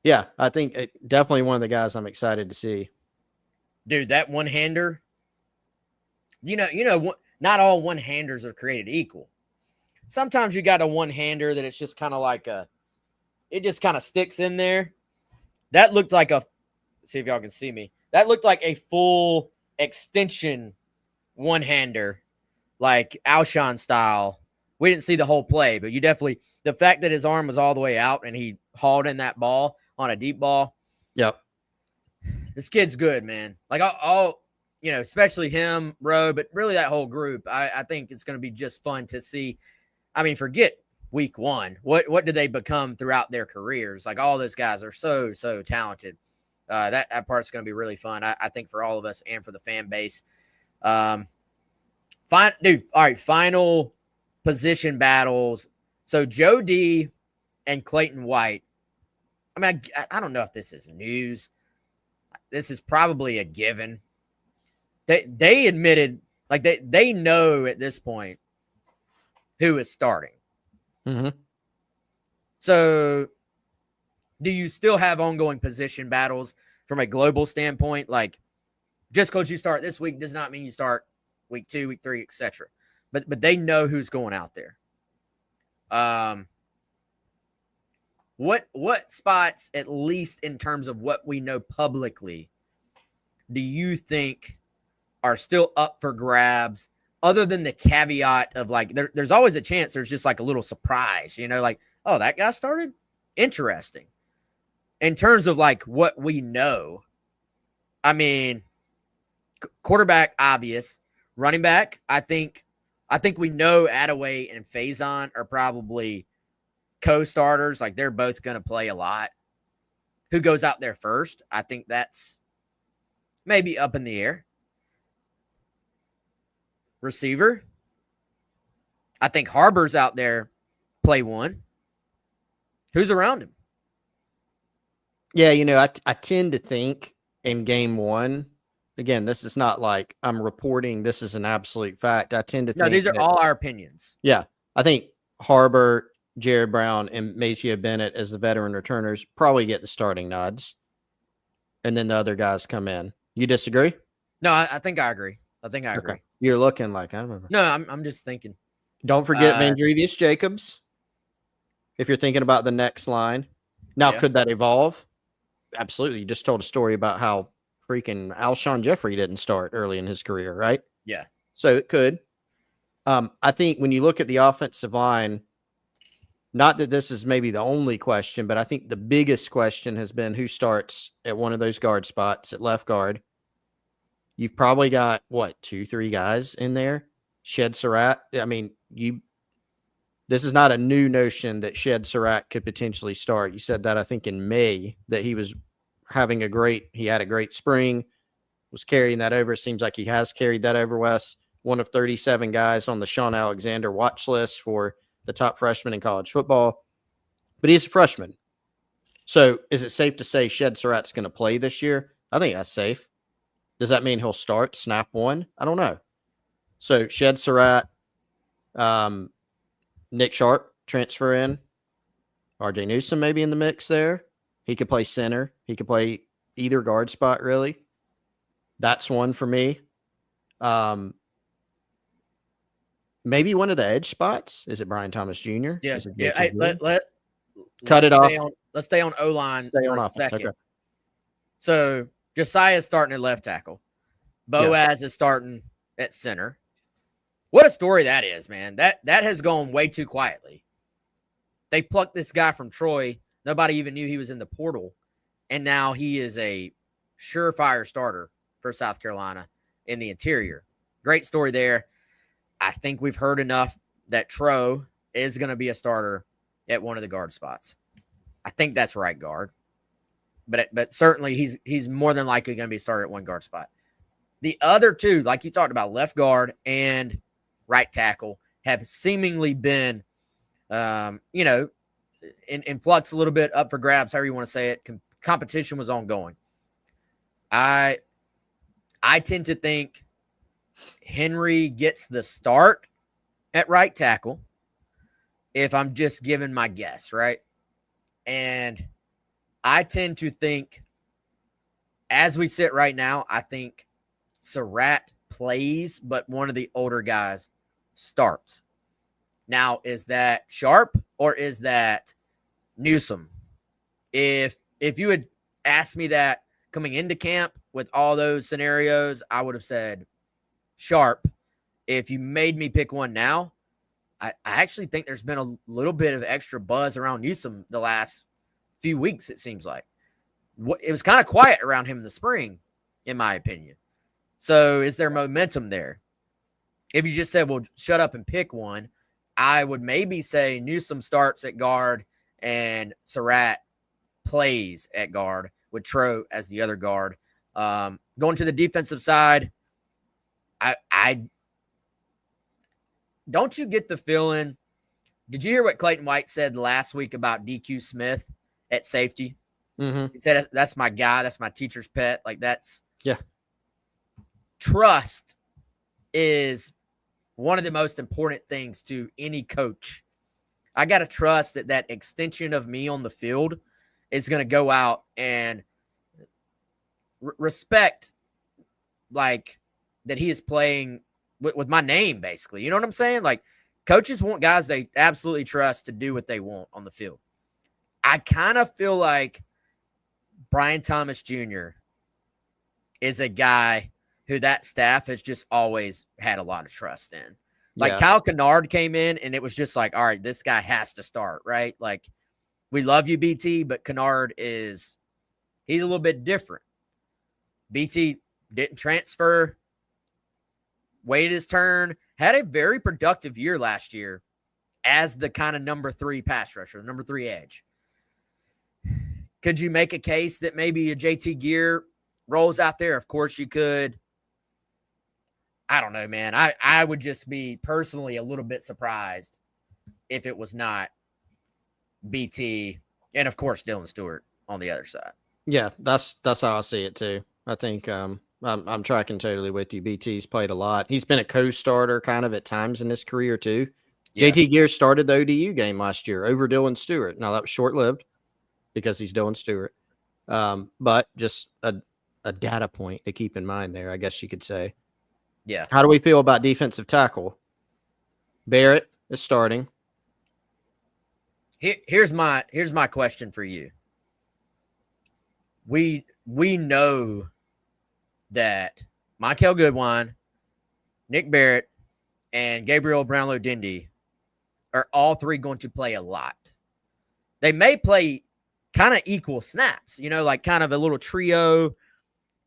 yeah, I think definitely one of the guys I'm excited to see. Dude, that one-hander, not all one-handers are created equal. Sometimes you got a one-hander that it's just kind of like it just kind of sticks in there. That looked like see if y'all can see me. That looked like a full extension one-hander, like Alshon style. We didn't see the whole play, but you definitely, the fact that his arm was all the way out and he hauled in that ball on a deep ball. Yep. This kid's good, man. Like, all especially him, Rowe, but really that whole group. I think it's going to be just fun to see. Forget week 1. What did they become throughout their careers? Like, all those guys are so talented. That part's going to be really fun, I think, for all of us and for the fan base. All right, final position battles. So Joe D and Clayton White. I don't know if this is news. This is probably a given. They admitted, like, they know at this point who is starting. Mm-hmm. So do you still have ongoing position battles from a global standpoint? Like, just because you start this week does not mean you start week 2, week 3, etc. But they know who's going out there. What spots, at least in terms of what we know publicly, do you think are still up for grabs, other than the caveat of, like, there's always a chance there's just like a little surprise, like, oh, that guy started? Interesting. In terms of, like, what we know, quarterback, obvious. Running back, I think we know Attaway and Faison are probably co-starters. Like, they're both going to play a lot. Who goes out there first? I think that's maybe up in the air. Receiver, I think Harbor's out there, play 1. Who's around him? Yeah, I tend to think in game 1, again, this is not like I'm reporting this is an absolute fact. I tend to think these are all our opinions. Yeah, I think Harbor, Jared Brown, and Maceo Bennett as the veteran returners probably get the starting nods, and then the other guys come in. You disagree? No, I think I agree. I agree. You're looking like, I don't remember. No, I'm just thinking. Don't forget Vandrevius Jacobs, if you're thinking about the next line. Now, could that evolve? Absolutely. You just told a story about how freaking Alshon Jeffrey didn't start early in his career, right? Yeah. So it could. I think when you look at the offensive line, not that this is maybe the only question, but I think the biggest question has been who starts at one of those guard spots at left guard. You've probably got, 2, 3 guys in there? Shed Surratt. I mean, this is not a new notion that Shed Surratt could potentially start. You said that, I think, in May, that he had a great spring, was carrying that over. It seems like he has carried that over, Wes. One of 37 guys on the Sean Alexander watch list for the top freshman in college football. But he's a freshman. So is it safe to say Shed Surratt's going to play this year? I think that's safe. Does that mean he'll start snap one? I don't know. So Shed Surratt, Nick Sharp transfer in. RJ Newsom maybe in the mix there. He could play center. He could play either guard spot, really. That's one for me. Maybe one of the edge spots. Is it Brian Thomas Jr.? Yeah. Is it Yeah. JT Green? Cut it off. Let's stay on O-line for a second. Okay. So Josiah's starting at left tackle. Boaz is starting at center. What a story that is, man. That has gone way too quietly. They plucked this guy from Troy. Nobody even knew he was in the portal. And now he is a surefire starter for South Carolina in the interior. Great story there. I think we've heard enough that Tro is going to be a starter at one of the guard spots. I think that's right guard. But certainly he's more than likely going to be a starter at one guard spot. The other two, like you talked about, left guard and right tackle, have seemingly been, in flux a little bit, up for grabs, however you want to say it. Competition was ongoing. I tend to think Henry gets the start at right tackle, if I'm just giving my guess, right? And I tend to think, as we sit right now, I think Surratt plays, but one of the older guys starts. Now, is that Sharp or is that Newsom? If you had asked me that coming into camp with all those scenarios, I would have said Sharp. If you made me pick one now, I actually think there's been a little bit of extra buzz around Newsom the last few weeks, it seems like. It was kind of quiet around him in the spring, in my opinion. So is there momentum there? If you just said, well, shut up and pick one, I would maybe say Newsom starts at guard and Surratt plays at guard with Tro as the other guard. Going to the defensive side, I don't you get the feeling, did you hear what Clayton White said last week about DQ Smith at safety? Mm-hmm. He said, that's my guy. That's my teacher's pet. Like that's, yeah. Trust is one of the most important things to any coach. I got to trust that extension of me on the field is going to go out and respect, like, that he is playing with my name, basically. You know what I'm saying? Like, coaches want guys they absolutely trust to do what they want on the field. I kind of feel like Brian Thomas Jr. is a guy who that staff has just always had a lot of trust in. Like, Kyle Kennard came in, and it was just like, all right, this guy has to start, right? Like, we love you, BT, but Kennard he's a little bit different. BT didn't transfer, waited his turn, had a very productive year last year as the kind of number 3 pass rusher, number 3 edge. Could you make a case that maybe a JT Gear rolls out there? Of course you could. I don't know, man. I would just be personally a little bit surprised if it was not BT and, of course, Dylan Stewart on the other side. Yeah, that's how I see it too. I think I'm tracking totally with you. BT's played a lot. He's been a co-starter kind of at times in his career too. Yeah. JT Gear started the ODU game last year over Dylan Stewart. Now that was short-lived because he's Dylan Stewart. But just a data point to keep in mind there, I guess you could say. Yeah. How do we feel about defensive tackle? Barrett is starting. Here's my question for you. We know that Michael Goodwine, Nick Barrett, and Gabriel Brownlow-Dindy are all three going to play a lot. They may play kind of equal snaps, like kind of a little trio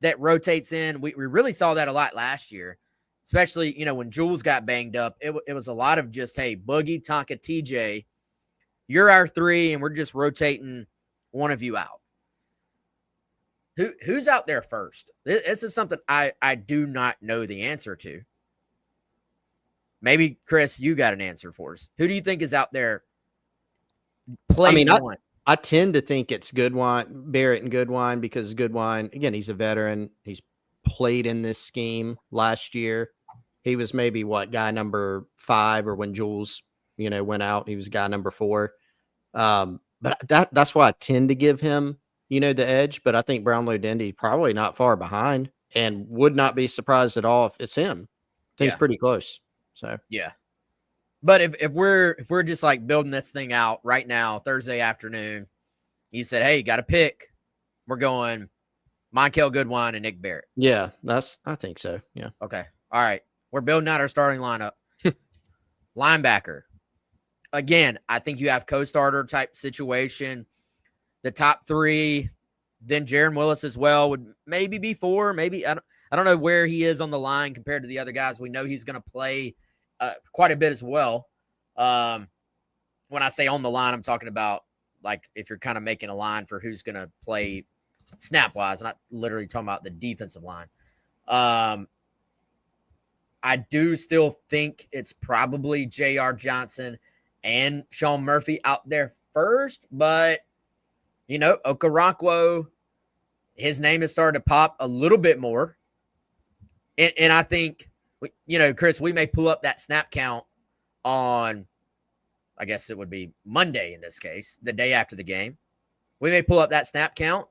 that rotates in. We really saw that a lot last year, especially, when Jules got banged up. It was a lot of just, hey, Boogie, Tonka, TJ, you're our three, and we're just rotating one of you out. Who's out there first? This is something I do not know the answer to. Maybe, Chris, you got an answer for us. Who do you think is out there playing one? I tend to think it's Barrett and Goodwine, because Goodwine, again, he's a veteran. He's played in this scheme last year. He was maybe guy number 5, or when Jules, went out, he was guy number 4. But that's why I tend to give him, the edge. But I think Brownlow-Dindy probably not far behind, and would not be surprised at all if it's him. I think it's pretty close. So yeah. But if we're just like building this thing out right now, Thursday afternoon, you said, hey, got to pick. We're going Monkel Goodwine and Nick Barrett. Yeah, I think so. Yeah. Okay. All right. We're building out our starting lineup. Linebacker. Again, I think you have co-starter type situation. The top 3, then Jaron Willis as well would maybe be 4. Maybe I don't know where he is on the line compared to the other guys. We know he's going to play quite a bit as well. When I say on the line, I'm talking about like if you're kind of making a line for who's going to play snap-wise. I'm not literally talking about the defensive line. I do still think it's probably J.R. Johnson and Sean Murphy out there first, but, Okoronkwo, his name has started to pop a little bit more. And I think, Chris, we may pull up that snap count on, I guess it would be Monday in this case, the day after the game. We may pull up that snap count,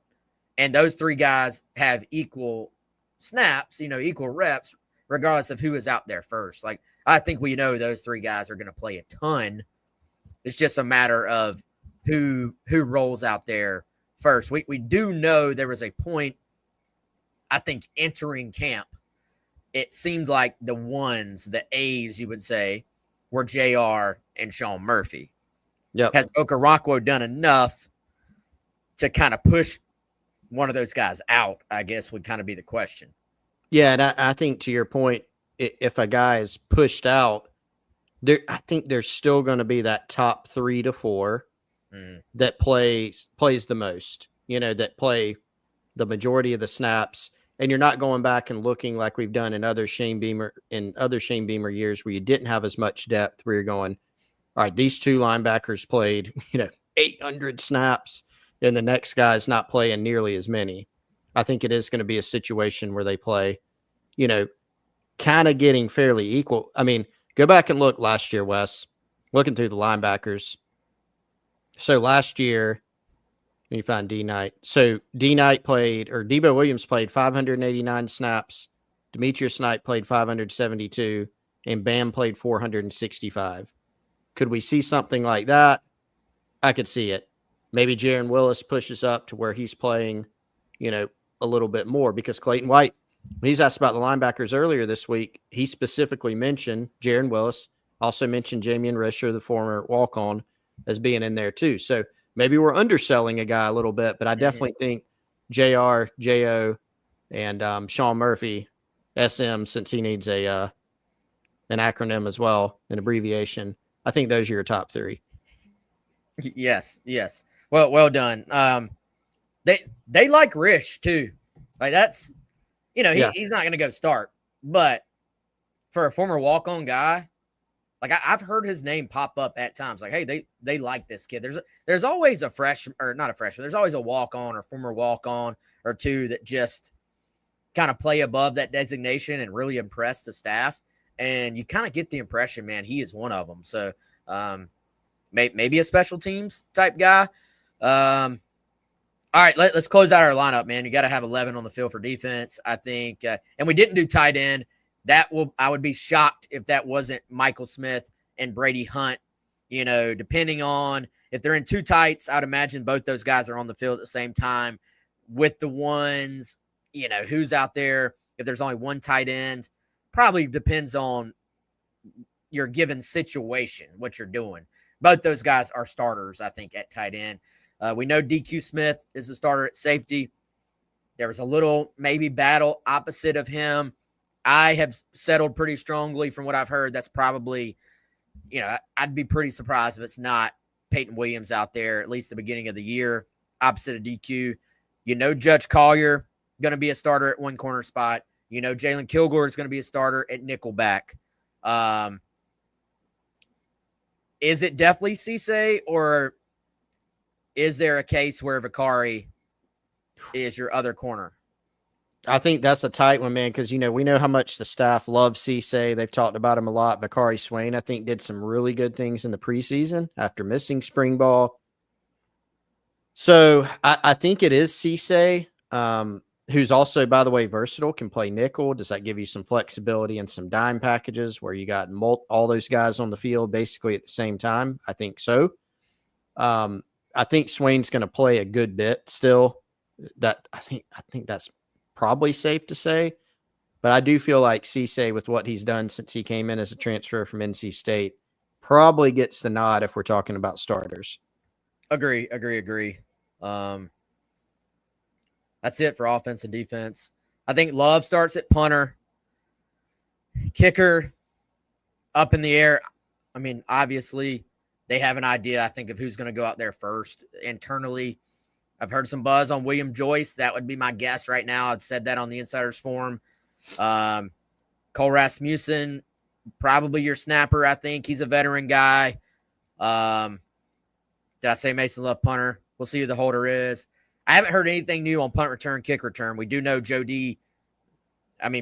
and those 3 guys have equal snaps, equal reps, regardless of who is out there first. Like, I think we know those 3 guys are going to play a ton. It's just a matter of who rolls out there first. We do know there was a point, I think, entering camp, it seemed like the A's, you would say, were JR and Sean Murphy. Yep. Has Okoronkwo done enough to kind of push one of those guys out, I guess, would kind of be the question. Yeah, and I think to your point, if a guy is pushed out, I think there's still going to be that top 3 to 4 that plays the most, that play the majority of the snaps. And you're not going back and looking like we've done in other Shane Beamer years where you didn't have as much depth, where you're going, all right, these 2 linebackers played, 800 snaps, and the next guy's not playing nearly as many. I think it is going to be a situation where they play, kind of getting fairly equal. I mean, go back and look last year, Wes, looking through the linebackers. So last year, let me find D-Knight. So Debo Williams played 589 snaps. Demetrius Knight played 572, and Bam played 465. Could we see something like that? I could see it. Maybe Jaron Willis pushes up to where he's playing, a little bit more, because Clayton White, when he's asked about the linebackers earlier this week, he specifically mentioned Jaron Willis, also mentioned Jamian Risher, the former walk-on, as being in there too. So maybe we're underselling a guy a little bit, but I definitely think JR, JO, and Sean Murphy, SM, since he needs an acronym as well, an abbreviation. I think those are your top 3. Yes. Well done. They like Rish too. Like that's, he's not going to go start, but for a former walk-on guy, like I've heard his name pop up at times. Like, hey, they like this kid. There's always a freshman, or not a freshman. There's always a walk-on or former walk-on or 2 that just kind of play above that designation and really impress the staff. And you kind of get the impression, man, he is one of them. So maybe a special teams type guy. All right, let's close out our lineup, man. You got to have 11 on the field for defense, I think. And we didn't do tight end. I would be shocked if that wasn't Michael Smith and Brady Hunt. Depending on if they're in 2 tights, I'd imagine both those guys are on the field at the same time. With the ones, who's out there. If there's only 1 tight end, probably depends on your given situation, what you're doing. Both those guys are starters, I think, at tight end. We know DQ Smith is the starter at safety. There was a little maybe battle opposite of him. I have settled pretty strongly from what I've heard. That's probably, I'd be pretty surprised if it's not Peyton Williams out there, at least the beginning of the year, opposite of DQ. Judge Collier going to be a starter at one corner spot. Jalen Kilgore is going to be a starter at nickelback. Is it definitely Cisse, or is there a case where Vicari is your other corner? I think that's a tight one, man, because, we know how much the staff loves Cisse. They've talked about him a lot. Vicari Swain, I think, did some really good things in the preseason after missing spring ball. So I think it is Cisse, who's also, by the way, versatile, can play nickel. Does that give you some flexibility and some dime packages where you got all those guys on the field basically at the same time? I think so. I think Swain's going to play a good bit still. That I think that's probably safe to say. But I do feel like Cisse, with what he's done since he came in as a transfer from NC State, probably gets the nod if we're talking about starters. Agree. That's it for offense and defense. I think Love starts at punter. Kicker, up in the air. I mean, obviously, they have an idea, I think, of who's going to go out there first. Internally, I've heard some buzz on William Joyce. That would be my guess right now. I've said that on the Insiders Forum. Cole Rasmussen, probably your snapper, I think. He's a veteran guy. Did I say Mason Love punter? We'll see who the holder is. I haven't heard anything new on punt return, kick return. We do know Joe D,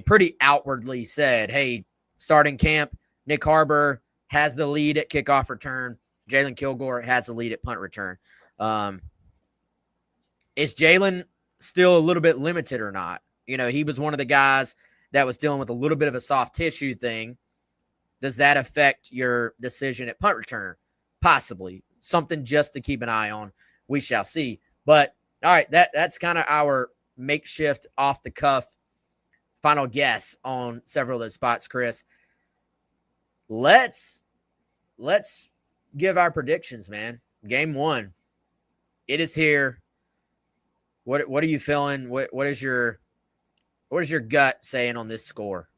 pretty outwardly said, hey, starting camp, Nick Harbor has the lead at kickoff return. Jalen Kilgore has the lead at punt return. Is Jalen still a little bit limited or not? He was one of the guys that was dealing with a little bit of a soft tissue thing. Does that affect your decision at punt returner? Possibly. Something just to keep an eye on. We shall see. But, all right, that's kind of our makeshift off-the-cuff final guess on several of those spots, Chris. Let's give our predictions, man. Game 1. It is here. What are you feeling? What is your gut saying on this score?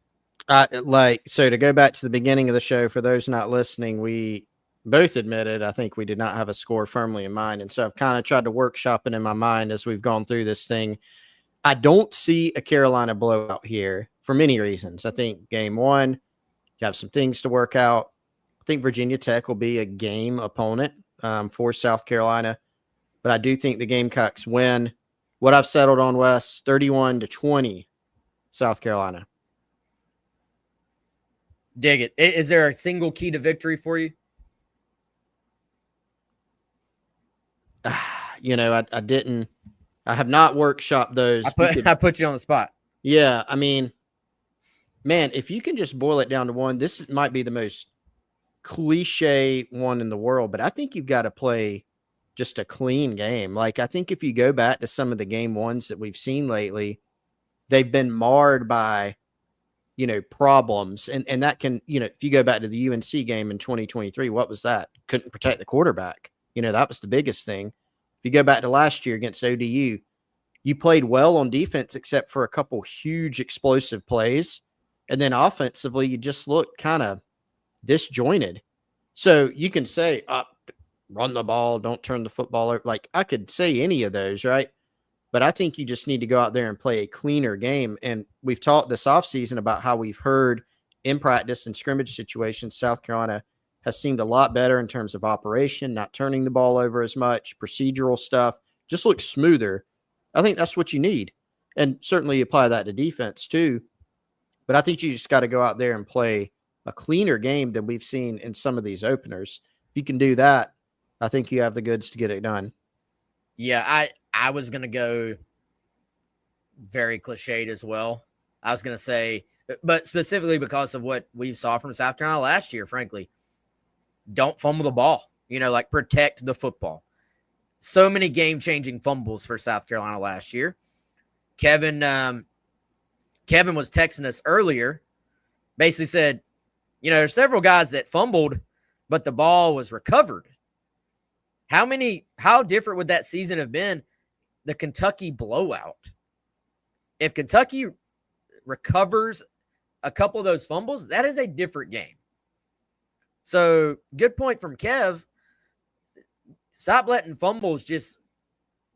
So to go back to the beginning of the show, for those not listening, we both admitted I think we did not have a score firmly in mind. And so I've kind of tried to workshop it in my mind as we've gone through this thing. I don't see a Carolina blowout here for many reasons. I think game 1, you have some things to work out. I think Virginia Tech will be a game opponent for South Carolina. But I do think the Gamecocks win. What I've settled on, Wes, 31-20, South Carolina. Dig it. Is there a single key to victory for you? I have not workshopped those. I put you on the spot. Yeah. Man, if you can just boil it down to one, this might be the most cliche one in the world, but I think you've got to play just a clean game. I think if you go back to some of the game 1s that we've seen lately, they've been marred by, problems. And that can, if you go back to the UNC game in 2023, what was that? Couldn't protect the quarterback. That was the biggest thing. If you go back to last year against ODU, you played well on defense except for a couple huge explosive plays. And then offensively, you just looked kind of disjointed. So you can say, run the ball, don't turn the football over. I could say any of those, right? But I think you just need to go out there and play a cleaner game. And we've talked this offseason about how we've heard in practice and scrimmage situations, South Carolina has seemed a lot better in terms of operation, not turning the ball over as much, procedural stuff, just looks smoother. I think that's what you need. And certainly apply that to defense too. But I think you just got to go out there and play a cleaner game than we've seen in some of these openers. If you can do that, I think you have the goods to get it done. Yeah, I was going to go very cliched as well. I was going to say, but specifically because of what we saw from South Carolina last year, frankly, don't fumble the ball, protect the football. So many game-changing fumbles for South Carolina last year. Kevin was texting us earlier, basically said, there's several guys that fumbled, but the ball was recovered. How different would that season have been? The Kentucky blowout. If Kentucky recovers a couple of those fumbles, that is a different game. So good point from Kev. Stop letting fumbles just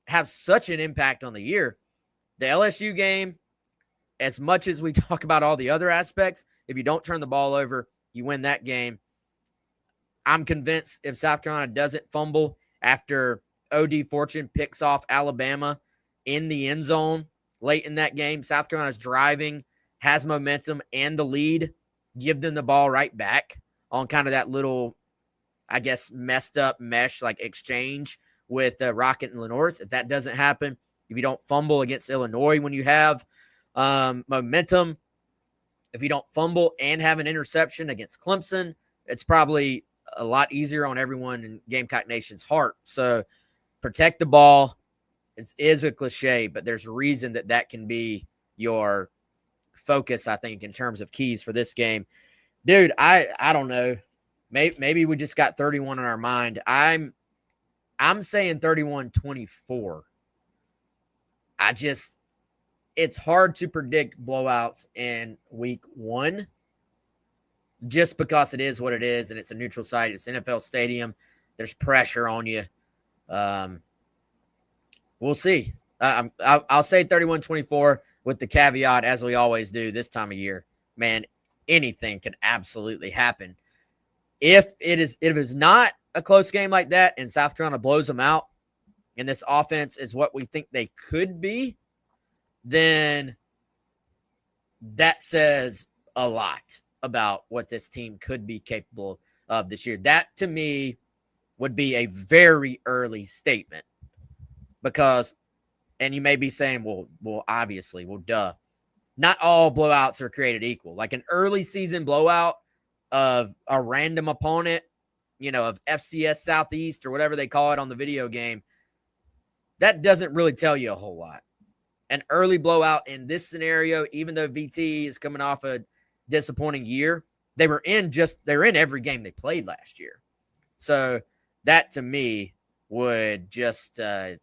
have such an impact on the year. The LSU game, as much as we talk about all the other aspects, if you don't turn the ball over, you win that game. I'm convinced if South Carolina doesn't fumble after O.D. Fortune picks off Alabama in the end zone late in that game, South Carolina's driving, has momentum and the lead, give them the ball right back on kind of that little, I guess, messed up mesh like exchange with Rocket and Lenore's. If that doesn't happen, if you don't fumble against Illinois when you have momentum, if you don't fumble and have an interception against Clemson, it's probably a lot easier on everyone in Gamecock Nation's heart. So protect the ball. It is a cliche, but there's a reason that can be your focus, I think, in terms of keys for this game. Dude, I don't know. Maybe we just got 31 in our mind. I'm saying 31-24. It's hard to predict blowouts in week 1 just because it is what it is and it's a neutral site. It's NFL stadium. There's pressure on you. We'll see. I'll say 31-24 with the caveat, as we always do this time of year. Man, anything can absolutely happen. If it is not a close game like that and South Carolina blows them out and this offense is what we think they could be, then that says a lot about what this team could be capable of this year. That, to me, would be a very early statement because, and you may be saying, well, obviously, duh. Not all blowouts are created equal. Like an early season blowout of a random opponent, of FCS Southeast or whatever they call it on the video game, that doesn't really tell you a whole lot. An early blowout in this scenario, even though VT is coming off a disappointing year, they were in every game they played last year. So that to me would just, I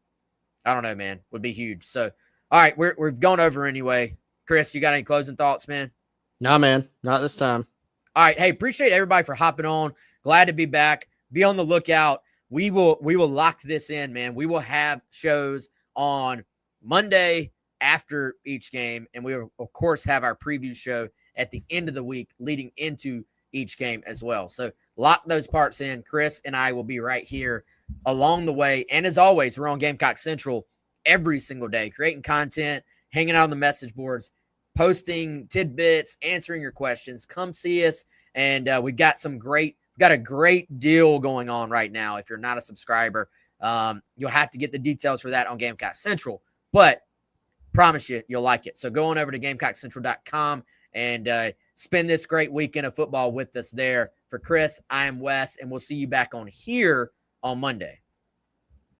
don't know, man, would be huge. So, all right, we've gone over anyway. Chris, you got any closing thoughts, man? Nah, man, not this time. All right. Hey, appreciate everybody for hopping on. Glad to be back. Be on the lookout. We will lock this in, man. We will have shows on Monday after each game, and we will, of course, have our preview show at the end of the week leading into each game as well. So lock those parts in. Chris and I will be right here along the way. And as always, we're on Gamecock Central every single day, creating content, hanging out on the message boards, posting tidbits, answering your questions. Come see us. And we got a great deal going on right now. If you're not a subscriber, you'll have to get the details for that on Gamecock Central, but promise you'll like it. So go on over to GamecockCentral.com and spend this great weekend of football with us there. For Chris, I am Wes, and we'll see you back on here on Monday.